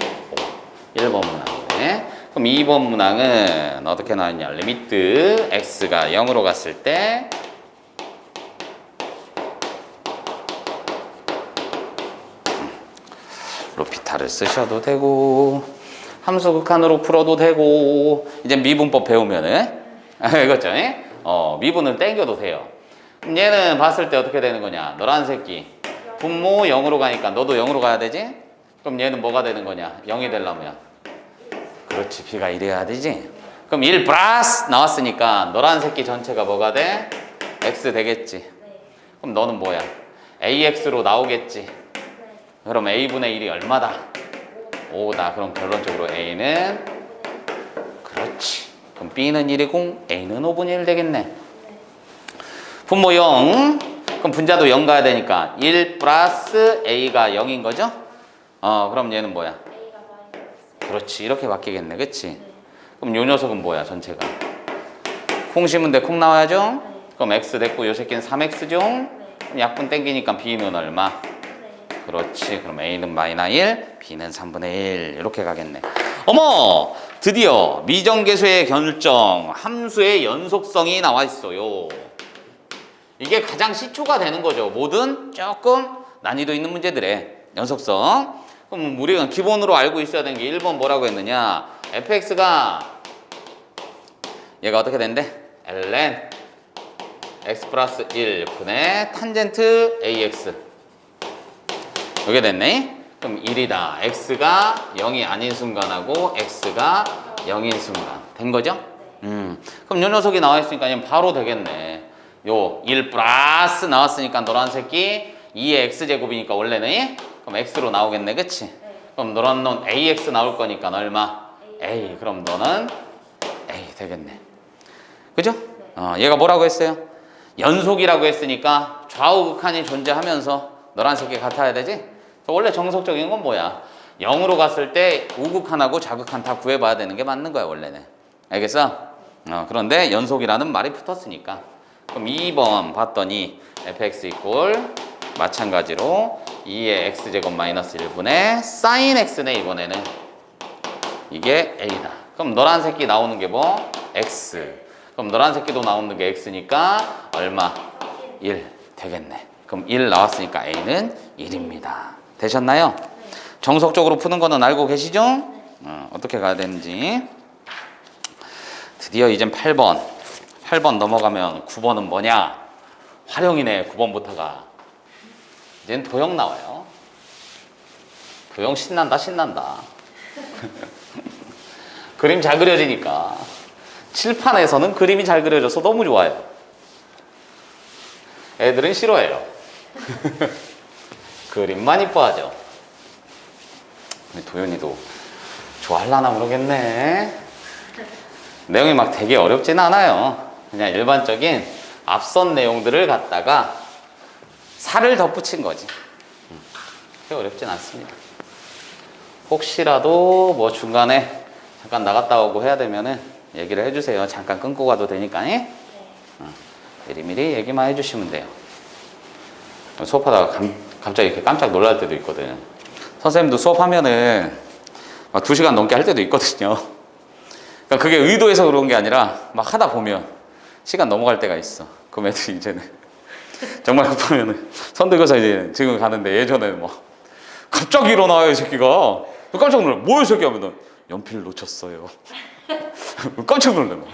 1번 문항이네. 그럼 2번 문항은 어떻게 나왔냐? 리미트 x가 0으로 갔을 때 로피타를 쓰셔도 되고 함수 극한으로 풀어도 되고 이제 미분법 배우면은 이거죠? 미분을 땡겨도 돼요. 그럼 얘는 봤을 때 어떻게 되는 거냐? 너란 새끼 분모 0으로 가니까 너도 0으로 가야 되지? 그럼 얘는 뭐가 되는 거냐? 0이 되려면 그렇지, b가 1이어야 되지? 그럼 1 플러스 나왔으니까 너란 새끼 전체가 뭐가 돼? x 되겠지? 그럼 너는 뭐야? ax로 나오겠지? 그럼 a분의 1이 얼마다? 5다. 그럼 결론적으로 a는 그렇지. 그럼 b는 1이고 a는 5분의 1 되겠네. 분모 0. 그럼 분자도 0 가야 되니까 1 플러스 a가 0인 거죠? 그럼 얘는 뭐야? A가 마이너스. 그렇지. 이렇게 바뀌겠네. 그치? 그럼 요 녀석은 뭐야? 전체가. 콩 심은 데 콩 나와야죠? 그럼 x 됐고 요 새끼는 3x죠? 그럼 약분 땡기니까 b는 얼마? 그렇지. 그럼 a는 마이너스 1, b는 3분의 1 이렇게 가겠네. 어머! 드디어 미정계수의 결정, 함수의 연속성이 나와 있어요. 이게 가장 시초가 되는 거죠. 뭐든 조금 난이도 있는 문제들의 연속성. 그럼 우리가 기본으로 알고 있어야 되는 게 1번 뭐라고 했느냐? fx가 얘가 어떻게 된대? ln x 플러스 1 분의 탄젠트 ax 이게 됐네? 그럼 1이다. x가 0이 아닌 순간하고 x가 0인 순간 된 거죠? 그럼 요 녀석이 나와 있으니까 얘는 바로 되겠네. 요 1 플러스 나왔으니까 노란 새끼 2의 x제곱이니까 원래는 그럼 x로 나오겠네, 그치? 그럼 너는 넌 ax 나올 거니까 얼마? a. 그럼 너는 a 되겠네. 그죠? 얘가 뭐라고 했어요? 연속이라고 했으니까 좌우 극한이 존재하면서 너란 새끼 같아야 되지? 원래 정석적인 건 뭐야? 0으로 갔을 때 우극한하고 좌극한 다 구해봐야 되는 게 맞는 거야, 원래는. 알겠어? 그런데 연속이라는 말이 붙었으니까. 그럼 2번 봤더니 fx 이꼴 마찬가지로 2의 x제곱 마이너스 1분의 sin x네, 이번에는. 이게 a다. 그럼 너란 새끼 나오는 게 뭐? x. 그럼 너란 새끼도 나오는 게 x니까 얼마? 1 되겠네. 그럼 1 나왔으니까 a는 1입니다. 되셨나요? 정석적으로 푸는 거는 알고 계시죠? 어떻게 가야 되는지. 드디어 이젠 8번. 8번 넘어가면 9번은 뭐냐? 활용이네, 9번부터가. 이젠 도형 나와요. 도형 신난다, 신난다. 그림 잘 그려지니까. 칠판에서는 그림이 잘 그려져서 너무 좋아요. 애들은 싫어해요. 그림만 이뻐하죠. 도현이도 좋아하려나 모르겠네. 내용이 막 되게 어렵진 않아요. 그냥 일반적인 앞선 내용들을 갖다가 살을 덧붙인 거지. 그렇게 어렵진 않습니다. 혹시라도 뭐 중간에 잠깐 나갔다 오고 해야 되면은 얘기를 해주세요. 잠깐 끊고 가도 되니까. 미리미리 얘기만 해주시면 돼요. 수업하다가 갑자기 이렇게 깜짝 놀랄 때도 있거든. 선생님도 수업하면은 막 2시간 넘게 할 때도 있거든요. 그러니까 그게 의도해서 그런 게 아니라 막 하다 보면 시간 넘어갈 때가 있어. 그럼 애들이 이제는 정말 급하면은 선득해서 이제 지금 가는데 예전에는 막 갑자기 일어나요 이 새끼가. 깜짝 놀라. 뭐야 이 새끼 하면은 연필 놓쳤어요. 깜짝 놀래 막.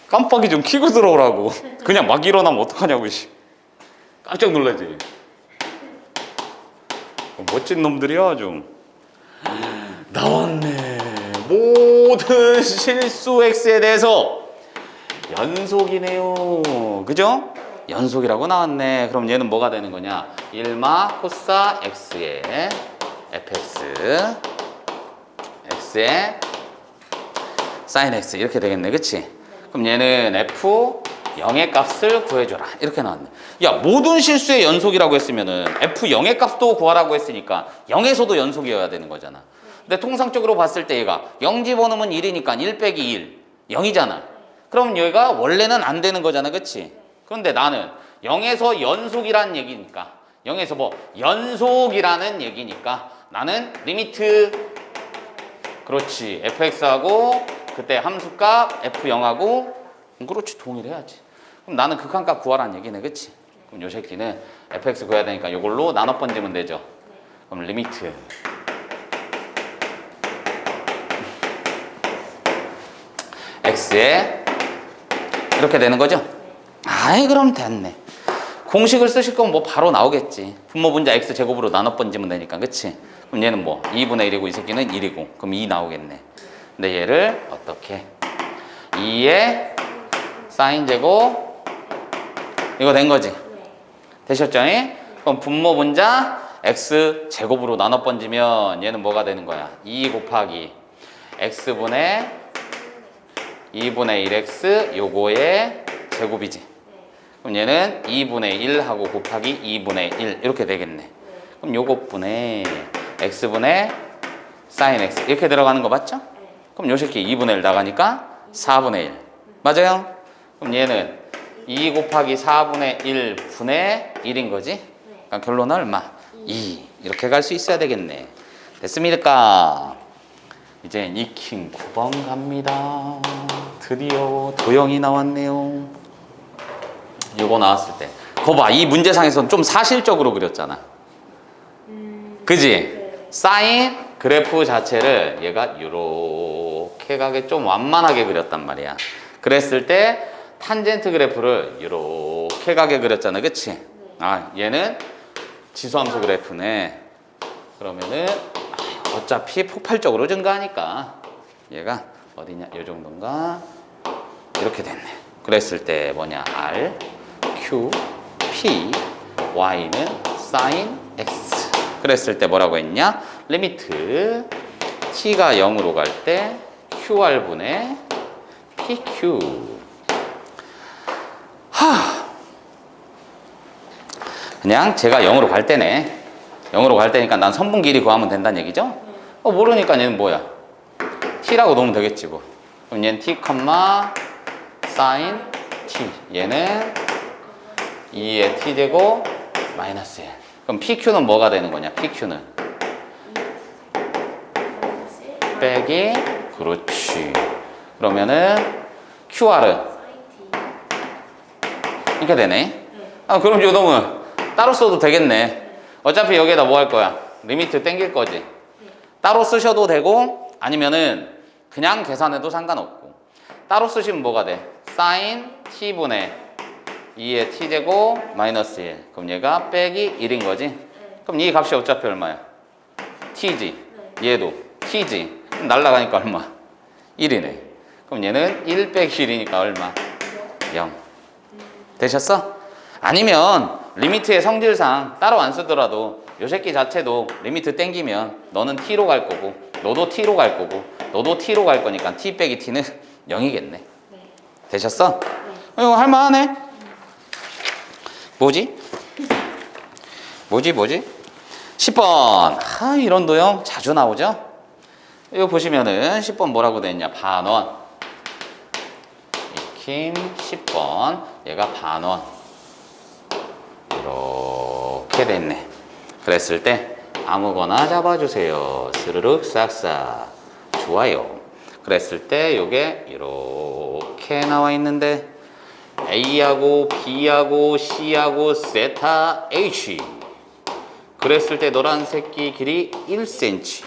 깜빡이 좀 켜고 들어오라고. 그냥 막 일어나면 어떡하냐고 씨. 깜짝 놀라지. 멋진 놈들이야 좀. 나왔네. 모든 실수 x에 대해서 연속이네요. 그죠? 연속이라고 나왔네. 그럼 얘는 뭐가 되는 거냐? 1마 코사 x의 fx x의 sin x 이렇게 되겠네. 그치? 그럼 얘는 f 0의 값을 구해줘라. 이렇게 나왔네. 야, 모든 실수의 연속이라고 했으면은 f 0의 값도 구하라고 했으니까 0에서도 연속이어야 되는 거잖아. 근데 통상적으로 봤을 때 얘가 0 집어넣으면 1이니까 1 빼기 1 0이잖아. 그럼 여기가 원래는 안 되는 거잖아. 그치? 그런데 나는 0에서 연속이라는 얘기니까 0에서 뭐 연속이라는 얘기니까 나는 리미트 그렇지 fx하고 그때 함수값 f0하고 그렇지 동일해야지. 그럼 나는 극한값 구하라는 얘기네. 그치? 그럼 요 새끼는 fx 구해야 되니까 이걸로 나눠 번지면 되죠. 그럼 리미트 x에 이렇게 되는 거죠? 아이 그럼 됐네. 공식을 쓰실 거면 뭐 바로 나오겠지. 분모 분자 x 제곱으로 나눠 번지면 되니까. 그치? 그럼 얘는 뭐 2분의 1이고 이 새끼는 1이고 그럼 2 나오겠네. 근데 얘를 어떻게 2의 사인 제곱 이거 된 거지? 되셨죠? 그럼 분모 분자 x 제곱으로 나눠 번지면 얘는 뭐가 되는 거야? 2 곱하기 x분의 2분의 1x 요거의 제곱이지. 그럼 얘는 2분의 1하고 곱하기 2분의 1 이렇게 되겠네. 그럼 요것분의 x분의 sin x 이렇게 들어가는 거 맞죠? 그럼 요 새끼 2분의 1 나가니까 4분의 1 맞아요? 그럼 얘는 2 곱하기 4분의 1 분의 1인 거지? 그러니까 결론은 얼마? 2 이렇게 갈 수 있어야 되겠네. 됐습니까? 이제 익힌 9번 갑니다. 드디어 도형이 나왔네요. 이거 나왔을 때 거 봐. 이 문제상에서는 좀 사실적으로 그렸잖아. 그지? 사인 그래프 자체를 얘가 이렇게 가게 좀 완만하게 그렸단 말이야. 그랬을 때 탄젠트 그래프를 이렇게 가게 그렸잖아. 그치? 아, 얘는 지수함수 그래프네. 그러면은 어차피 폭발적으로 증가하니까 얘가 어디냐? 이 정도인가? 이렇게 됐네. 그랬을 때 뭐냐? R, Q, P, Y는 sin X. 그랬을 때 뭐라고 했냐? 리미트 T가 0으로 갈 때 QR분의 PQ. 그냥 제가 0으로 갈 때네. 0으로 갈 때니까 난 선분 길이 구하면 된다는 얘기죠? 모르니까 얘는 뭐야? T라고 놓으면 되겠지 뭐. 그럼 얘는 T, sin T. 얘는 2의 T제곱 마이너스 1. 그럼 PQ는 뭐가 되는 거냐? PQ는 빼기 그렇지. 그러면은 QR은 이렇게 되네. 아, 그럼 요 놈은 따로 써도 되겠네. 어차피 여기에다 뭐 할 거야? 리미트 땡길 거지. 따로 쓰셔도 되고 아니면은 그냥 계산해도 상관없고. 따로 쓰시면 뭐가 돼? sin t분의 2의 t제곱 마이너스 1. 그럼 얘가 빼기 1인 거지. 그럼 이 값이 어차피 얼마야? t지. 얘도 t지. 그럼 날라가니까 얼마? 1이네. 그럼 얘는 1 빼기 1이니까 얼마? 0. 되셨어? 아니면 리미트의 성질상 따로 안 쓰더라도 요 새끼 자체도 리미트 땡기면 너는 t로 갈 거고 너도 t로 갈 거고 너도 t로 갈 거니까 t 빼기 t는 0이겠네. 되셨어? 이거 할만하네. 뭐지? 10번. 아, 이런 도형 자주 나오죠? 이거 보시면은 10번 뭐라고 돼 있냐? 반원 익힘 10번. 얘가 반원. 이렇게 됐네. 그랬을 때 아무거나 잡아주세요. 스르륵 싹싹. 좋아요. 그랬을 때 요게 이렇게 나와 있는데 A하고 B하고 C하고 세타 H. 그랬을 때 노란색끼 길이 1cm.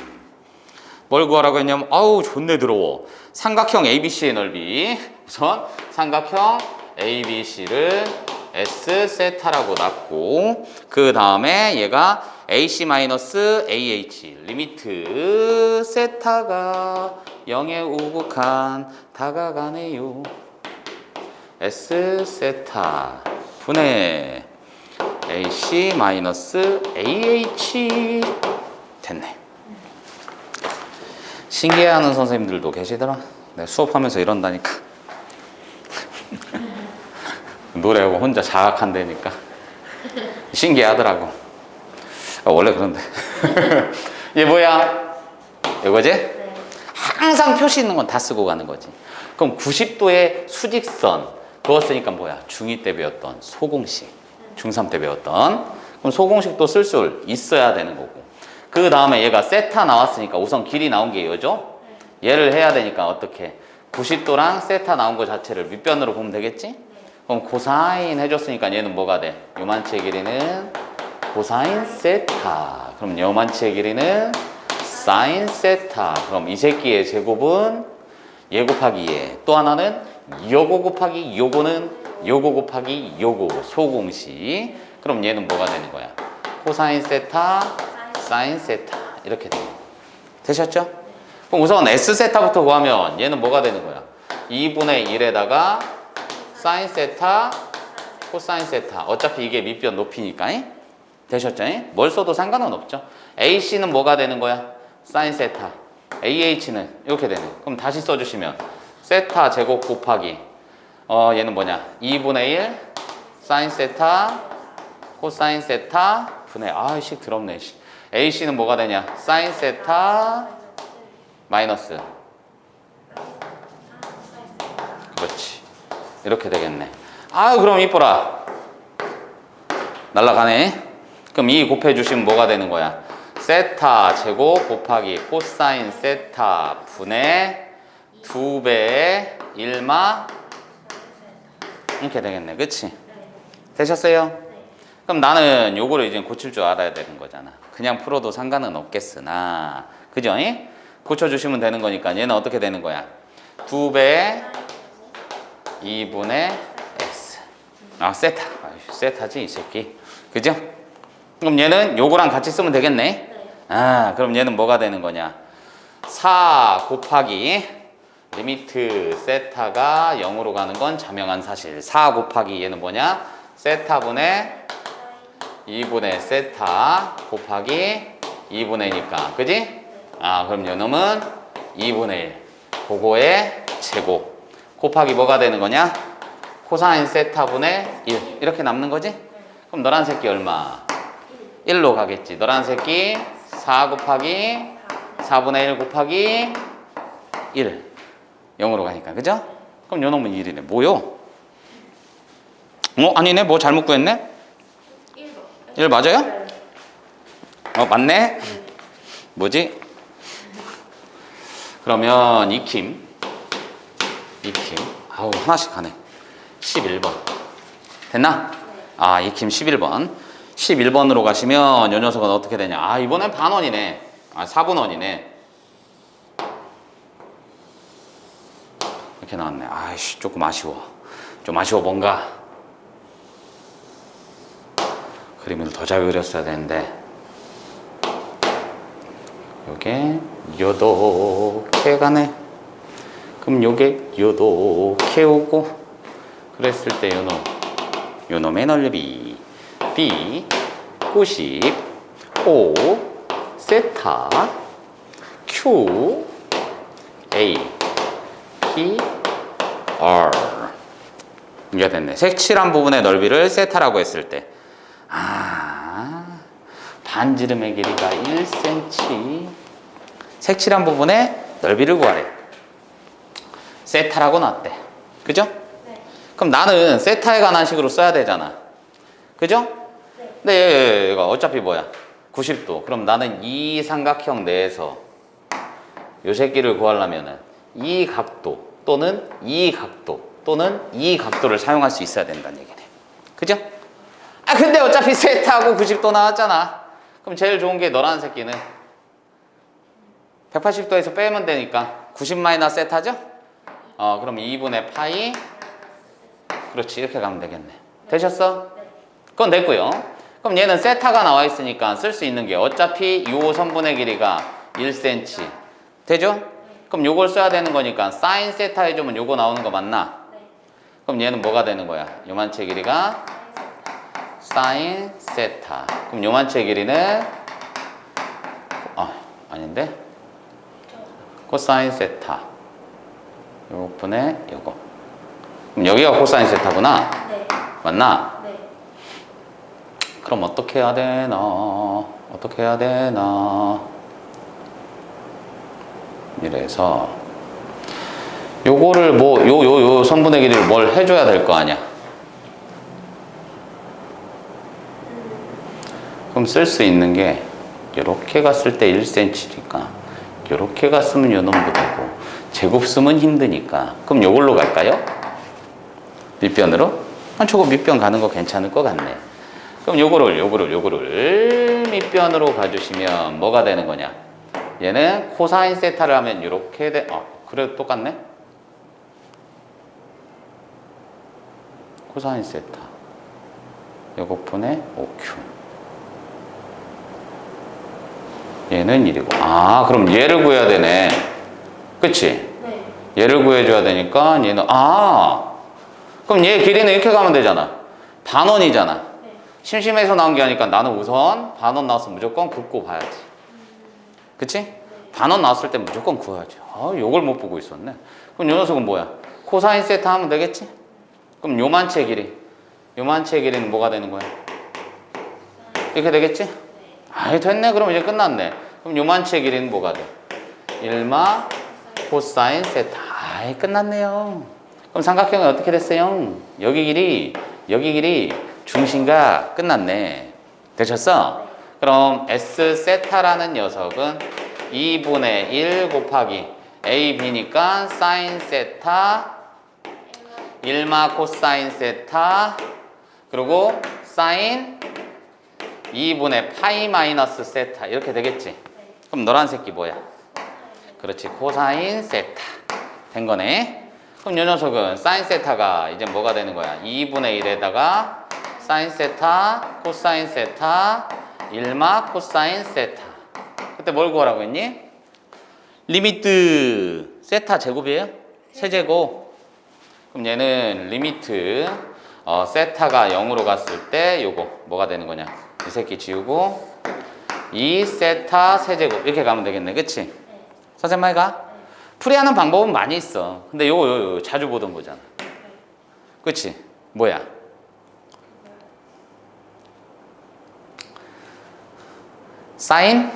뭘 구하라고 했냐면 아우 존내 더러워. 삼각형 ABC의 넓이. 우선 삼각형 ABC를 S 세타라고 놨고 그 다음에 얘가 AC-AH 리미트 세타가 0에 우극한 다가가네요. S 세타 분의 AC-AH 됐네. 신기해하는 선생님들도 계시더라. 내가 수업하면서 이런다니까. 노래하고 혼자 자학한다니까. 신기하더라고. 원래 그런데. 얘 뭐야? 이거지? 네. 항상 표시 있는 건 다 쓰고 가는 거지. 그럼 90도의 수직선 그거 쓰니까 뭐야? 중2 때 배웠던 소공식. 중3 때 배웠던. 그럼 소공식도 쓸 수 있어야 되는 거고. 그 다음에 얘가 세타 나왔으니까 우선 길이 나온 게 이거죠? 얘를 해야 되니까 어떻게? 90도랑 세타 나온 거 자체를 밑변으로 보면 되겠지? 그럼 코사인 해줬으니까 얘는 뭐가 돼? 요만치의 길이는 코사인 세타. 그럼 요만치의 길이는 사인 세타. 그럼 이 새끼의 제곱은 얘 곱하기 얘. 또 하나는 요거 곱하기 요거는 요거 곱하기 요거. 소공식. 그럼 얘는 뭐가 되는 거야? 코사인 세타, 사인 세타. 이렇게 돼요. 되셨죠? 그럼 우선 S세타부터 구하면 얘는 뭐가 되는 거야? 2분의 1에다가 사인 세타, 코사인 세타. 어차피 이게 밑변 높이니까. 되셨죠? 뭘 써도 상관은 없죠. AC는 뭐가 되는 거야? 사인 세타. AH는 이렇게 되네. 그럼 다시 써주시면 세타 제곱 곱하기 얘는 뭐냐? 2분의 1 사인 세타 코사인 세타 분의 아이씨 더럽네. AC는 뭐가 되냐? 사인 세타 마이너스. 그렇지. 이렇게 되겠네. 아 그럼 이뻐라. 날라가네. 그럼 이 곱해주시면 뭐가 되는 거야? 세타 제곱 곱하기 코사인 세타 분의 2배의 1마 이렇게 되겠네. 그치? 되셨어요? 그럼 나는 요거를 이제 고칠 줄 알아야 되는 거잖아. 그냥 풀어도 상관은 없겠으나 그죠? 고쳐주시면 되는 거니까 얘는 어떻게 되는 거야? 2배의 2분의 x. 아 세타. 세타지 이 새끼. 그죠? 그럼 얘는 요거랑 같이 쓰면 되겠네. 아 그럼 얘는 뭐가 되는 거냐? 4 곱하기 리미트 세타가 0으로 가는 건 자명한 사실. 4 곱하기 얘는 뭐냐? 세타분의 2분의 세타 곱하기 2분의 1이니까 그지? 아 그럼 요놈은 2분의 1 그거의 제곱 곱하기 뭐가 되는 거냐? 코사인 세타분의 1 이렇게 남는 거지? 그럼 너란 새끼 얼마? 1로 가겠지. 너란 새끼 4 곱하기 4분의 1 곱하기 1 0으로 가니까 그죠? 그럼 요놈은 1이네. 뭐요? 아니네. 뭐 잘못 구했네? 1 맞아요? 맞네? 뭐지? 그러면 익힘 아우 하나씩 가네. 11번 됐나? 아 익힘 11번으로 가시면 요 녀석은 어떻게 되냐? 아 이번엔 반원이네. 아 4분원이네. 이렇게 나왔네. 아이씨 조금 아쉬워. 좀 아쉬워. 뭔가 그림을 더 잘 그렸어야 되는데 요게 요렇게 가네. 그럼 요게 요렇게 오고 그랬을 때 요놈의 넓이 B 90 O 세타 Q A P R 이게 됐네. 색칠한 부분의 넓이를 세타라고 했을 때 반지름의 길이가 1cm 색칠한 부분의 넓이를 구하래. 세타라고 놨대. 그죠? 네. 그럼 나는 세타에 관한 식으로 써야 되잖아. 그죠? 근데 얘가 어차피 뭐야? 90도. 그럼 나는 이 삼각형 내에서 요 새끼를 구하려면은 이 각도 또는 이 각도 또는 이 각도를 사용할 수 있어야 된다는 얘기네. 그죠? 아 근데 어차피 세타하고 90도 나왔잖아. 그럼 제일 좋은 게 너라는 새끼는 180도에서 빼면 되니까 90 마이너스 세타죠? 그럼 2분의 파이. 그렇지, 이렇게 가면 되겠네. 되셨어? 그건 됐고요. 그럼 얘는 세타가 나와 있으니까 쓸 수 있는 게 어차피 요 선분의 길이가 1cm 되죠? 그럼 요걸 써야 되는 거니까 사인 세타 해주면 요거 나오는 거 맞나? 그럼 얘는 뭐가 되는 거야? 요만치의 길이가 사인 세타. 그럼 요만치의 길이는 아닌데? 코사인 세타. 요거 분의 요거. 그럼 여기가 코사인 세타구나. 네. 맞나? 네. 그럼 어떻게 해야 되나? 어떻게 해야 되나? 이래서 요거를 뭐 요 선분의 길이를 뭘 해줘야 될 거 아니야? 그럼 쓸 수 있는 게 요렇게 갔을 때 1cm니까 요렇게 갔으면 요 놈도 되고 제곱 쓰면 힘드니까 그럼 요걸로 갈까요? 밑변으로? 저거 밑변 가는 거 괜찮을 것 같네. 그럼 요거를 밑변으로 가주시면 뭐가 되는 거냐? 얘는 코사인 세타를 하면 이렇게 돼. 그래 똑같네. 코사인 세타. 요거 분의 5q. 얘는 1이고. 그럼 얘를 구해야 되네. 그치? 네. 얘를 구해줘야 되니까 얘는 그럼 얘 길이는 이렇게 가면 되잖아. 반원이잖아. 네. 심심해서 나온 게 아니까 나는 우선 반원 나왔으면 무조건 긋고 봐야지. 그치? 반원 나왔을 때 무조건 구해야지. 요걸 못 보고 있었네. 그럼 요 녀석은 뭐야? 코사인 세타 하면 되겠지? 그럼 요만치의 길이는 뭐가 되는 거야? 이렇게 되겠지? 됐네. 그럼 이제 끝났네. 그럼 요만치의 길이는 뭐가 돼? 1마 코사인 세타. 끝났네요. 그럼 삼각형이 어떻게 됐어요? 여기 길이 중심과 끝났네. 되셨어? 그럼 S 세타라는 녀석은 2분의 1 곱하기 A, B니까 사인 세타 1마 코사인 세타 그리고 사인 2분의 파이 마이너스 세타 이렇게 되겠지? 그럼 너란 새끼 뭐야? 그렇지, 코사인 세타 된 거네. 그럼 이 녀석은 사인 세타가 이제 뭐가 되는 거야? 2분의 1에다가 사인 세타 코사인 세타 1마 코사인 세타. 그때 뭘 구하라고 했니? 리미트 세타 제곱이에요? 세제곱. 그럼 얘는 리미트 세타가 0으로 갔을 때 요거 뭐가 되는 거냐? 이 새끼 지우고 2 세타 세제곱 이렇게 가면 되겠네. 그치? 선생님 많이 가? 풀이하는 방법은 많이 있어. 근데 요거 자주 보던 거잖아. 그치? 뭐야? 사인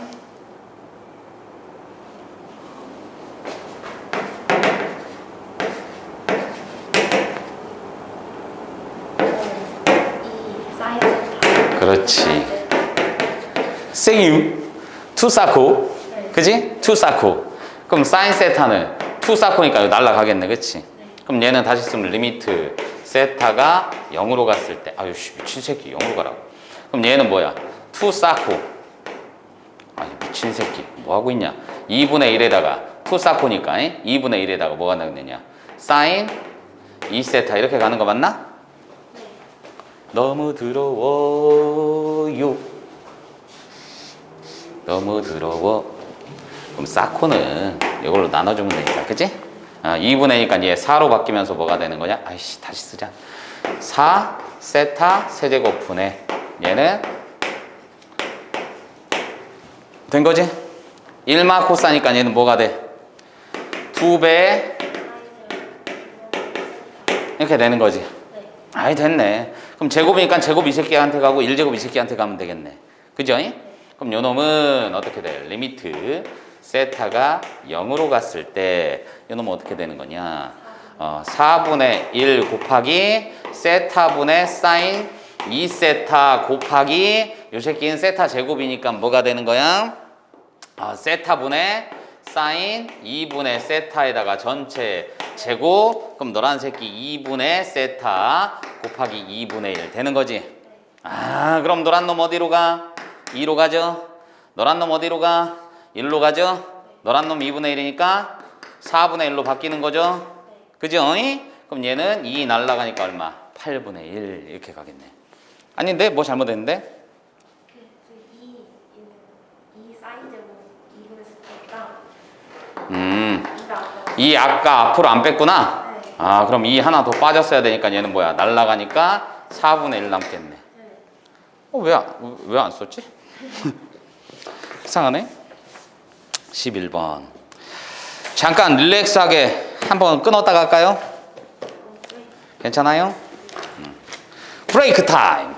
이 사인 세타. 그렇지. 생유 투사코 그지? 투사코. 그럼 사인 세타는 투사코니까 날라가겠네. 그치? 그럼 얘는 다시 쓰면 리미트 세타가 0으로 갔을 때 미친 새끼 0으로 가라고. 그럼 얘는 뭐야? 투사코. 미친 새끼 뭐 하고 있냐? 2분의 1에다가 투사코니까 2분의 1에다가 뭐가 나겠느냐? 사인 2세타 이렇게 가는 거 맞나? 너무 더러워요. 너무 더러워. 그럼 사코는 이걸로 나눠주면 되니까, 그치? 2분의 2니까 얘 4로 바뀌면서 뭐가 되는 거냐? 다시 쓰자. 4 세타 세제곱 분의 얘는 된 거지? 1마 코사니까 얘는 뭐가 돼? 2배 이렇게 되는 거지. 됐네. 그럼 제곱이니까 제곱 이 새끼한테 가고 1제곱 이 새끼한테 가면 되겠네. 그죠? 그럼 요 놈은 어떻게 돼? 리미트 세타가 0으로 갔을 때 요 놈은 어떻게 되는 거냐? 4분의 1 곱하기 세타분의 사인 2세타 곱하기 요 새끼는 세타 제곱이니까 뭐가 되는 거야? 세타분의 사인 2분의 세타에다가 전체 제곱. 그럼 노란 새끼 2분의 세타 곱하기 2분의 1 되는 거지. 그럼 노란 놈 어디로 가? 2로 가죠. 노란 놈 어디로 가? 1로 가죠. 노란 놈 2분의 1이니까 4분의 1로 바뀌는 거죠. 그죠? 그럼 얘는 2 날라가니까 얼마? 8분의 1 이렇게 가겠네. 아닌데? 뭐 잘못했는데? 이 사이즈로 2분의 세타니까 이 아까 앞으로 안 뺐구나? 네. 그럼 이 하나 더 빠졌어야 되니까 얘는 뭐야? 날라가니까 4분의 1 남겠네. 왜 안 썼지? 이상하네. 11번. 잠깐 릴렉스하게 한번 끊었다 갈까요? 괜찮아요? 브레이크 타임.